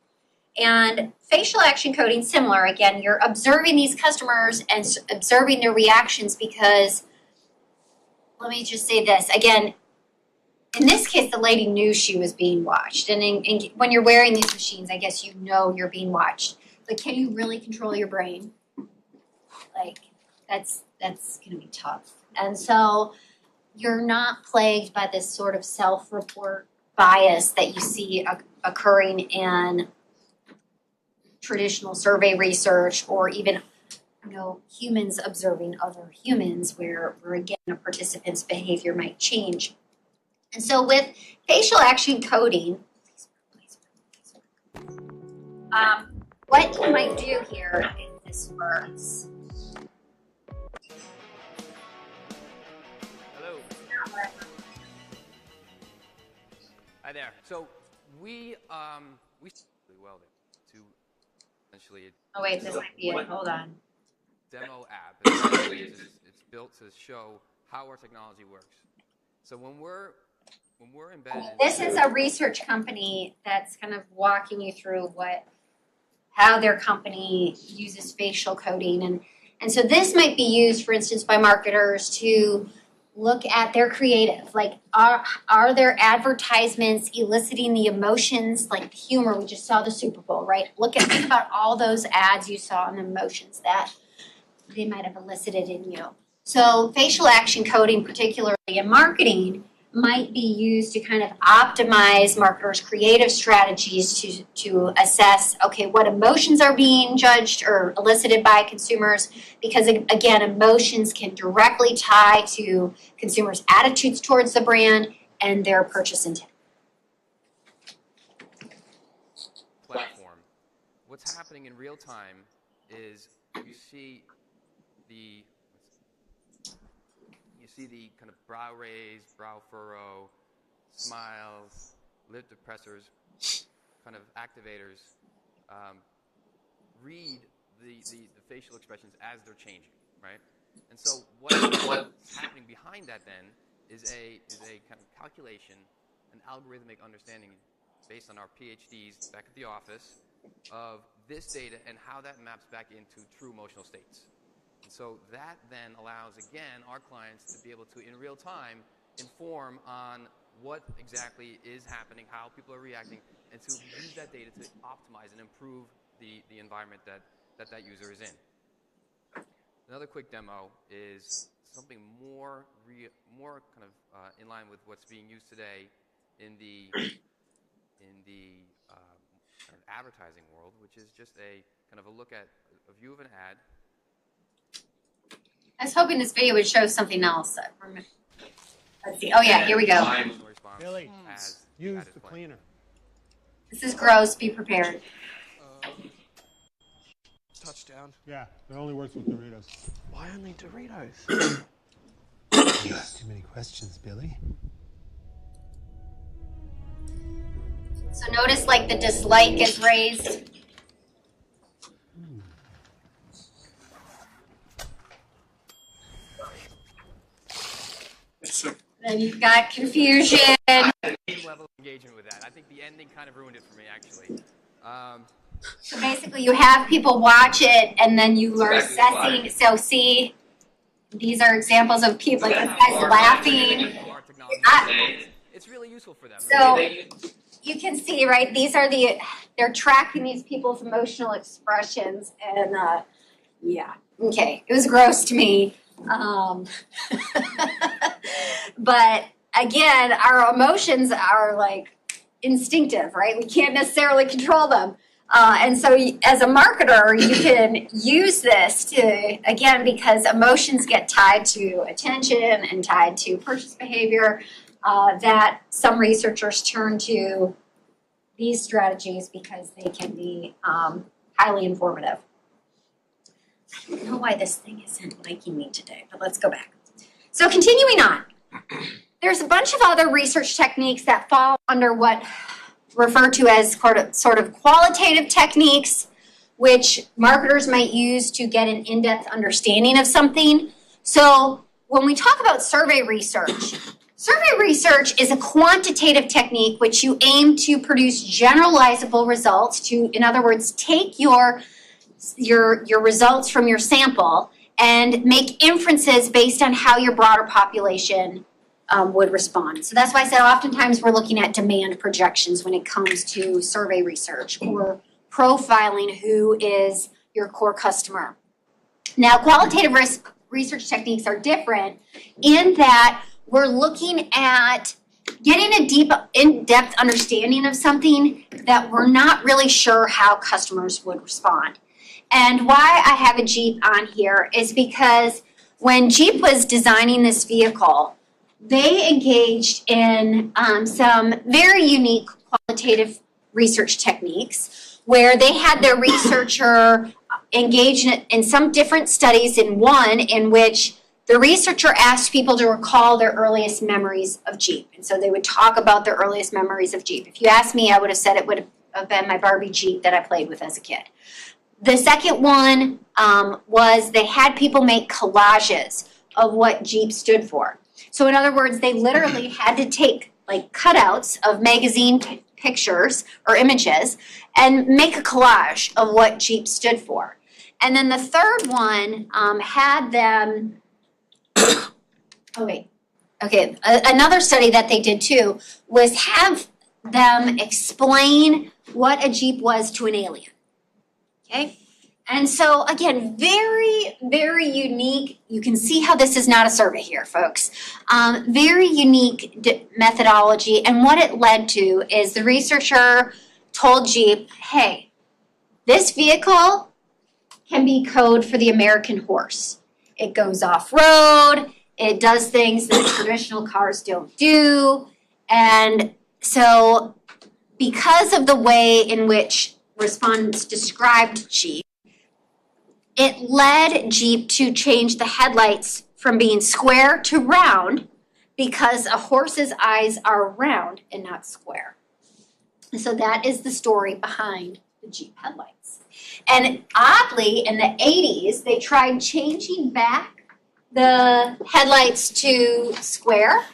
And facial action coding, similar. Again, you're observing these customers and observing their reactions because, let me just say this. Again, in this case, the lady knew she was being watched. And when you're wearing these machines, I guess you know you're being watched. But can you really control your brain? Like, that's going to be tough. And so you're not plagued by this sort of self-report bias that you see occurring in traditional survey research, or even humans observing other humans, where again a participant's behavior might change. And so with facial action coding, what you might do here, if this works. Hello. Hi there. So we really well to essentially. Oh wait, this might be it. Hold on. Demo app. It's built to show how our technology works. So when we're embedded. This is a research company that's kind of walking you through how their company uses facial coding, and so this might be used, for instance, by marketers to look at their creative. Like, are their advertisements eliciting the emotions, like the humor? We just saw the Super Bowl, right? Think about all those ads you saw and the emotions that they might have elicited in you. So facial action coding, particularly in marketing, might be used to kind of optimize marketers' creative strategies to assess, okay, what emotions are being judged or elicited by consumers, because again, emotions can directly tie to consumers' attitudes towards the brand and their purchase intent. Platform. What's happening in real time is you see the kind of brow raise, brow furrow, smiles, lip depressors, kind of activators, read the facial expressions as they're changing, right? And so what's happening behind that then is a kind of calculation, an algorithmic understanding based on our PhDs back at the office of this data and how that maps back into true emotional states. And so that then allows, again, our clients to be able to, in real time, inform on what exactly is happening, how people are reacting, and to use that data to optimize and improve the environment that user is in. Another quick demo is something more kind of in line with what's being used today in the kind of advertising world, which is just a kind of a look at a view of an ad. I was hoping this video would show something else. Let's see. Oh yeah, here we go. Billy, use the cleaner. This is gross. Be prepared. Touchdown. Yeah, it only works with Doritos. Why only Doritos? You ask too many questions, Billy. So notice, like, the dislike is raised. Then you've got confusion. Level of engagement with that. I think the ending kind of ruined it for me, actually. So basically, you have people watch it, and then you are assessing. So see, these are examples of people, like this guy's laughing. It's really useful for them. So you can see, right? They're tracking these people's emotional expressions, and yeah, okay, it was gross to me. But again, our emotions are like instinctive, right? We can't necessarily control them. And so as a marketer, you can use this to, again, because emotions get tied to attention and tied to purchase behavior, that some researchers turn to these strategies because they can be highly informative. I don't know why this thing isn't liking me today, but let's go back. So continuing on, there's a bunch of other research techniques that fall under what referred to as sort of qualitative techniques, which marketers might use to get an in-depth understanding of something. So when we talk about survey research is a quantitative technique which you aim to produce generalizable results to, in other words, take your results from your sample and make inferences based on how your broader population would respond. So that's why I said oftentimes we're looking at demand projections when it comes to survey research or profiling who is your core customer. Now, qualitative research techniques are different in that we're looking at getting a deep, in-depth understanding of something that we're not really sure how customers would respond. And why I have a Jeep on here is because when Jeep was designing this vehicle, they engaged in some very unique qualitative research techniques where they had their researcher engage in some different studies, in one in which the researcher asked people to recall their earliest memories of Jeep. And so they would talk about their earliest memories of Jeep. If you asked me, I would have said it would have been my Barbie Jeep that I played with as a kid. The second one was they had people make collages of what Jeep stood for. So in other words, they literally had to take like cutouts of magazine pictures or images and make a collage of what Jeep stood for. And then the third one had them, another study that they did too was have them explain what a Jeep was to an alien. Okay? And so, again, very, very unique. You can see how this is not a survey here, folks. Very unique methodology. And what it led to is the researcher told Jeep, hey, this vehicle can be code for the American horse. It goes off-road. It does things that traditional cars don't do. And so because of the way in which respondents described Jeep, it led Jeep to change the headlights from being square to round because a horse's eyes are round and not square. So that is the story behind the Jeep headlights. And oddly, in the 80s, they tried changing back the headlights to square,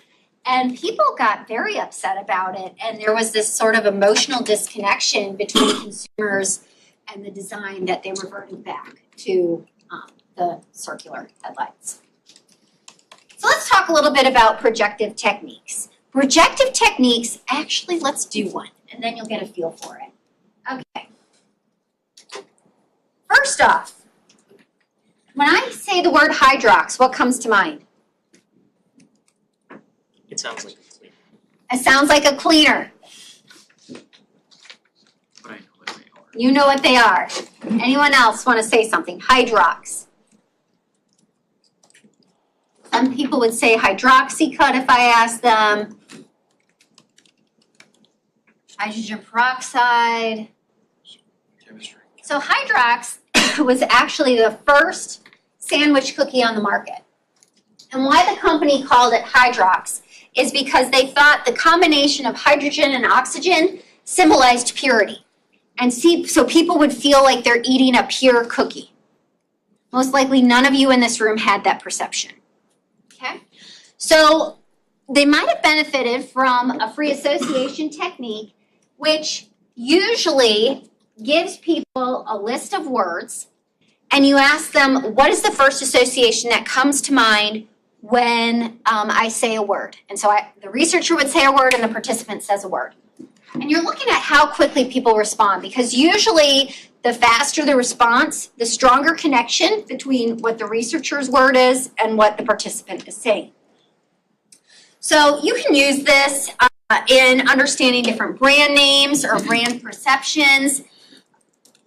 and people got very upset about it. And there was this sort of emotional disconnection between consumers and the design that they reverted back to the circular headlights. So let's talk a little bit about projective techniques. Projective techniques, actually, let's do one, and then you'll get a feel for it. Okay. First off, when I say the word Hydrox, what comes to mind? It sounds like a cleaner. It sounds like a cleaner. But I know what they are. You know what they are. Anyone else want to say something? Hydrox. Some people would say hydroxycut if I asked them. Hydrogen peroxide. Chemistry. So Hydrox was actually the first sandwich cookie on the market. And why the company called it Hydrox is because they thought the combination of hydrogen and oxygen symbolized purity. And so people would feel like they're eating a pure cookie. Most likely none of you in this room had that perception. Okay? So they might have benefited from a free association technique, which usually gives people a list of words, and you ask them, what is the first association that comes to mind when I say a word? And so the researcher would say a word and the participant says a word. And you're looking at how quickly people respond, because usually the faster the response, the stronger connection between what the researcher's word is and what the participant is saying. So you can use this in understanding different brand names or brand perceptions.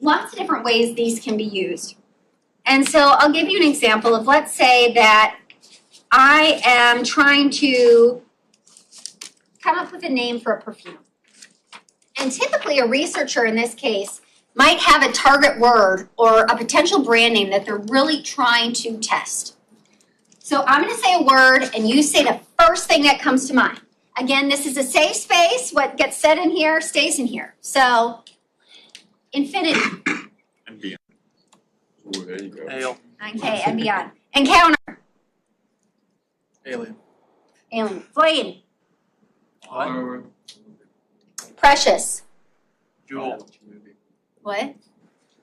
Lots of different ways these can be used. And so I'll give you an example of, let's say that I am trying to come up with a name for a perfume. And typically a researcher in this case might have a target word or a potential brand name that they're really trying to test. So I'm going to say a word and you say the first thing that comes to mind. Again, this is a safe space. What gets said in here stays in here. So, infinity. And beyond. Ooh, there you go. Ale. Okay, and beyond. Encounter. Alien. Alien. Flame. What? Precious. Jewel. What?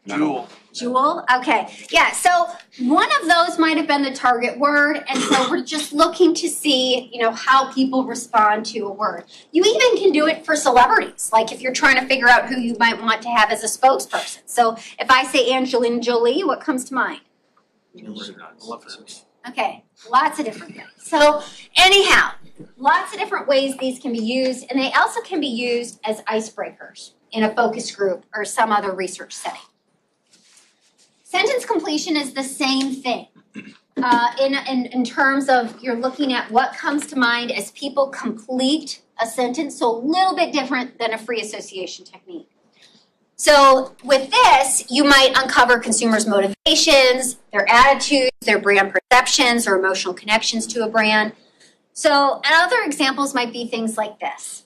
Jewel. Jewel, okay. Yeah, so one of those might have been the target word, and so we're just looking to see, how people respond to a word. You even can do it for celebrities, like if you're trying to figure out who you might want to have as a spokesperson. So if I say Angelina Jolie, what comes to mind? Okay, lots of different things. So anyhow, lots of different ways these can be used, and they also can be used as icebreakers in a focus group or some other research setting. Sentence completion is the same thing in terms of you're looking at what comes to mind as people complete a sentence, so a little bit different than a free association technique. So with this, you might uncover consumers' motivations, their attitudes, their brand perceptions or emotional connections to a brand. So other examples might be things like this.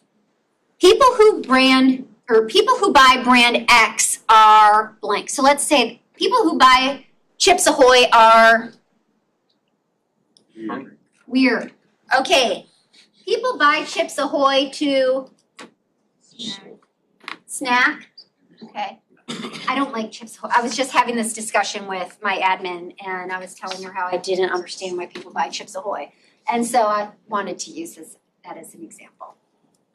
People who buy brand X are blank. So let's say people who buy Chips Ahoy are weird. Okay. People buy Chips Ahoy to snack. Okay. I don't like Chips Ahoy. I was just having this discussion with my admin, and I was telling her how I didn't understand why people buy Chips Ahoy. And so I wanted to use that as an example.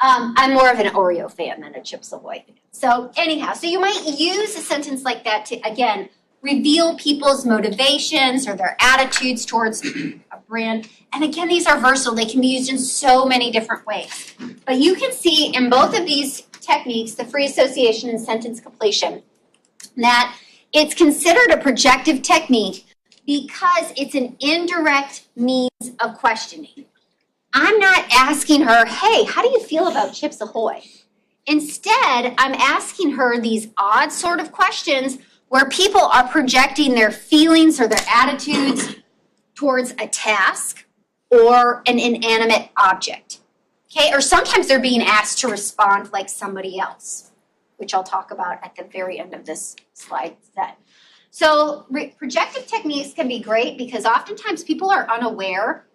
I'm more of an Oreo fan than a Chips Ahoy fan. So anyhow, so you might use a sentence like that to, again, reveal people's motivations or their attitudes towards a brand. And again, these are versatile. They can be used in so many different ways. But you can see in both of these techniques, the free association and sentence completion, that it's considered a projective technique because it's an indirect means of questioning. I'm not asking her, hey, how do you feel about Chips Ahoy? Instead, I'm asking her these odd sort of questions where people are projecting their feelings or their attitudes towards a task or an inanimate object. Okay, or sometimes they're being asked to respond like somebody else, which I'll talk about at the very end of this slide set. So projective techniques can be great because oftentimes people are unaware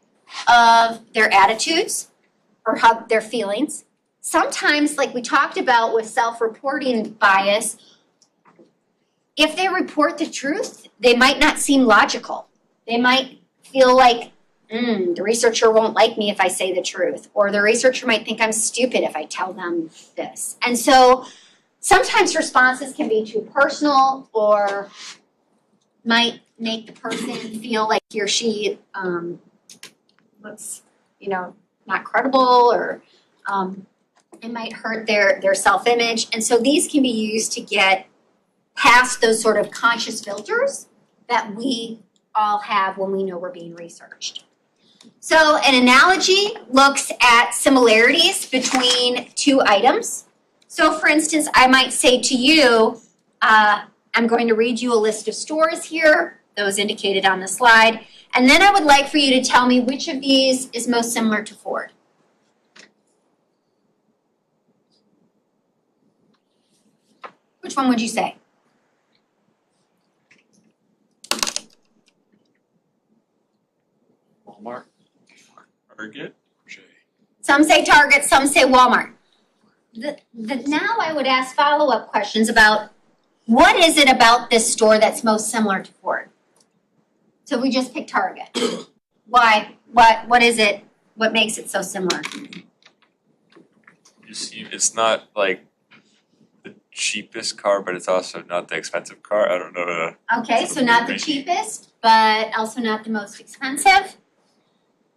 of their attitudes or how their feelings. Sometimes, like we talked about with self-reporting bias, if they report the truth, they might not seem logical. They might feel like, the researcher won't like me if I say the truth, or the researcher might think I'm stupid if I tell them this. And so sometimes responses can be too personal or might make the person feel like he or she looks, not credible, or it might hurt their self-image. And so these can be used to get past those sort of conscious filters that we all have when we know we're being researched. So an analogy looks at similarities between two items. So for instance, I might say to you, I'm going to read you a list of stores here, those indicated on the slide, and then I would like for you to tell me which of these is most similar to Ford. Which one would you say? Walmart. Target. Some say Target, some say Walmart. Now I would ask follow-up questions about what is it about this store that's most similar to Ford? So we just picked Target. Why? What is it? What makes it so similar? You see, it's not like the cheapest car, but it's also not the expensive car. I don't know. Okay, so not the cheapest, but also not the most expensive.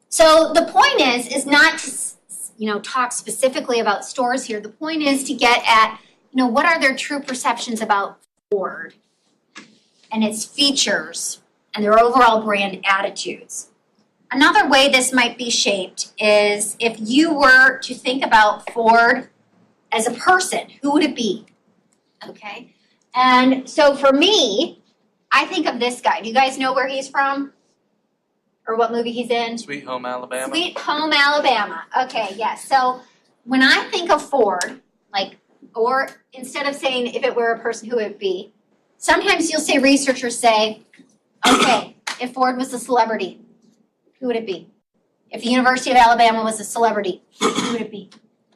So the point is not to talk specifically about stores here. The point is to get at what are their true perceptions about Ford and its features and their overall brand attitudes. Another way this might be shaped is if you were to think about Ford as a person, who would it be? Okay, and so for me, I think of this guy. Do you guys know where he's from? Or what movie he's in? Sweet Home Alabama. Sweet Home Alabama. Okay, yes. So when I think of Ford, or instead of saying if it were a person, who it would be, sometimes you'll see researchers say, okay, if Ford was a celebrity, who would it be? If the University of Alabama was a celebrity, who would it be?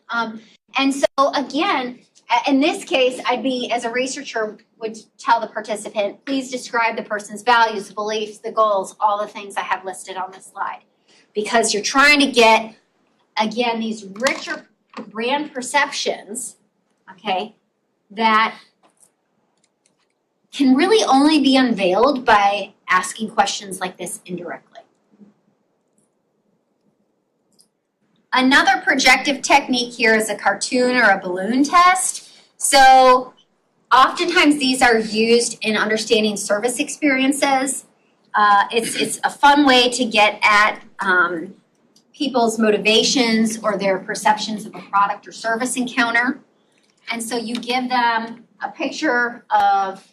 And so again, In this case, I'd be, as a researcher, would tell the participant, please describe the person's values, the beliefs, the goals, all the things I have listed on this slide. Because you're trying to get, again, these richer brand perceptions, okay, that can really only be unveiled by asking questions like this indirectly. Another projective technique here is a cartoon or a balloon test. So oftentimes these are used in understanding service experiences. It's a fun way to get at people's motivations or their perceptions of a product or service encounter. And so you give them a picture of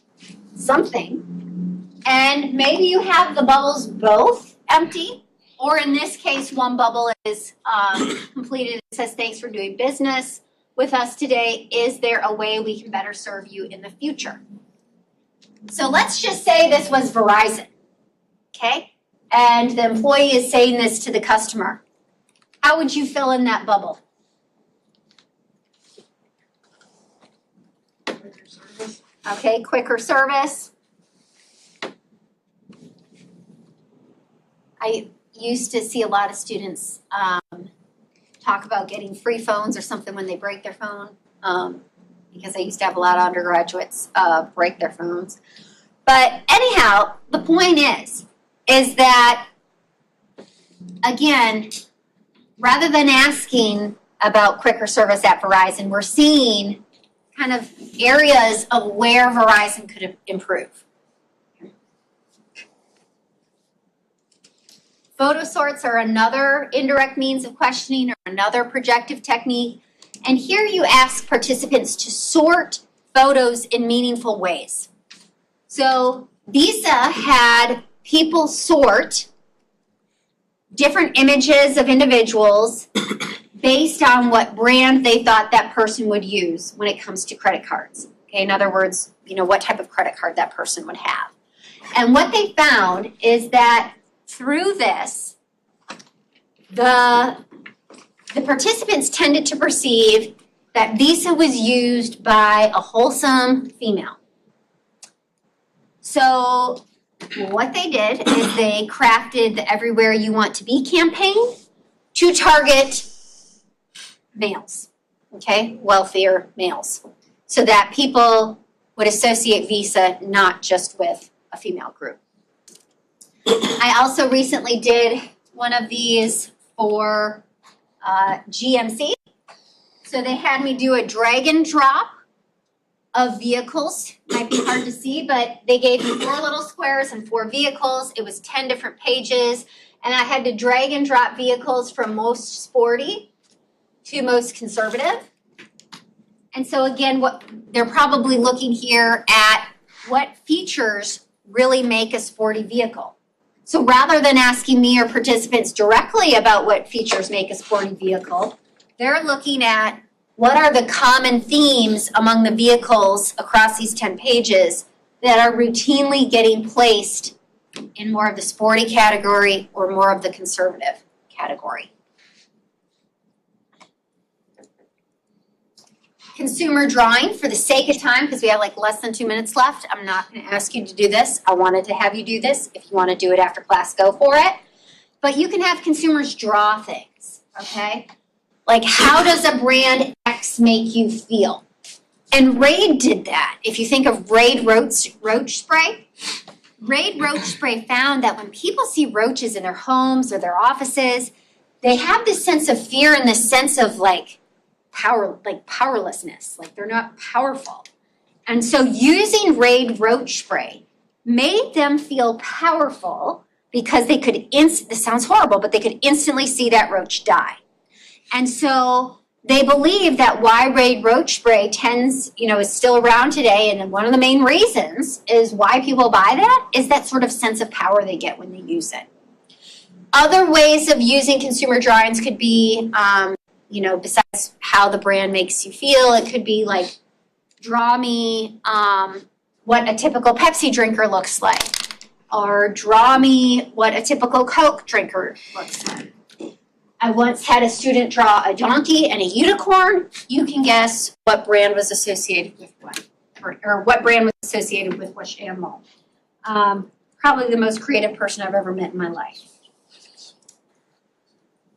something, and maybe you have the bubbles both empty, or in this case, one bubble is completed. It says, thanks for doing business with us today. Is there a way we can better serve you in the future? So let's just say this was Verizon, okay? And the employee is saying this to the customer. How would you fill in that bubble? Okay, quicker service. I used to see a lot of students talk about getting free phones or something when they break their phone, because I used to have a lot of undergraduates break their phones. But anyhow, the point is that, again, rather than asking about quicker service at Verizon, we're seeing kind of areas of where Verizon could improve. Photo sorts are another indirect means of questioning or another projective technique. And here you ask participants to sort photos in meaningful ways. So Visa had people sort different images of individuals based on what brand they thought that person would use when it comes to credit cards. Okay, in other words, what type of credit card that person would have. And what they found is that through this, the participants tended to perceive that Visa was used by a wholesome female. So what they did is they crafted the Everywhere You Want to Be campaign to target males, okay, wealthier males, so that people would associate Visa not just with a female group. I also recently did one of these for GMC. So they had me do a drag and drop of vehicles. Might be hard to see, but they gave me 4 little squares and 4 vehicles. It was 10 different pages, and I had to drag and drop vehicles from most sporty to most conservative. And so again, what they're probably looking here at what features really make a sporty vehicle. So rather than asking me or participants directly about what features make a sporty vehicle, they're looking at what are the common themes among the vehicles across these 10 pages that are routinely getting placed in more of the sporty category or more of the conservative category. Consumer drawing, for the sake of time, because we have like less than 2 minutes left, I'm not going to ask you to do this. I wanted to have you do this. If you want to do it after class, go for it. But you can have consumers draw things, okay? Like, how does a brand X make you feel? And Raid did that. If you think of Raid roach spray, Raid roach spray found that when people see roaches in their homes or their offices, they have this sense of fear and this sense of powerlessness, like they're not powerful. And so using Raid roach spray made them feel powerful because they could, this sounds horrible, but they could instantly see that roach die. And so they believe that why Raid roach spray is still around today, and one of the main reasons is why people buy that is that sort of sense of power they get when they use it. Other ways of using consumer drawings could be, besides how the brand makes you feel, it could be like, draw me what a typical Pepsi drinker looks like, or draw me what a typical Coke drinker looks like. I once had a student draw a donkey and a unicorn. You can guess what brand was associated with what, or what brand was associated with which animal. Probably the most creative person I've ever met in my life.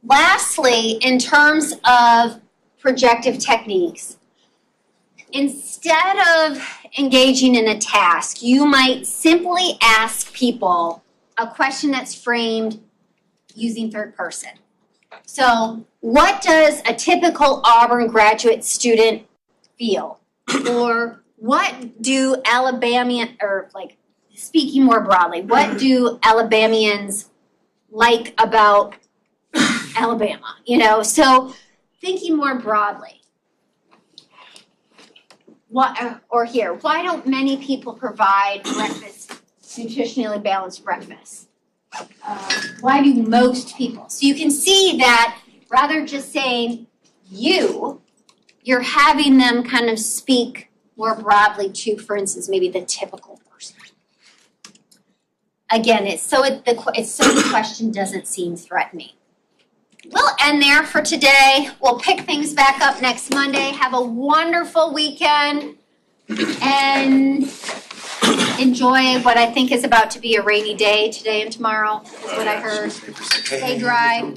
Lastly, in terms of projective techniques, instead of engaging in a task, you might simply ask people a question that's framed using third person. So, what does a typical Auburn graduate student feel? Or what do Alabamian, or like speaking more broadly, what do Alabamians like about Alabama? You know, so thinking more broadly. Why don't many people provide breakfast, nutritionally balanced breakfast? Why do most people? So you can see that rather just saying you're having them kind of speak more broadly to, for instance, maybe the typical person. Again, it's so the question doesn't seem threatening. We'll end there for today. We'll pick things back up next Monday. Have a wonderful weekend and enjoy what I think is about to be a rainy day today and tomorrow, is what I heard. Stay dry.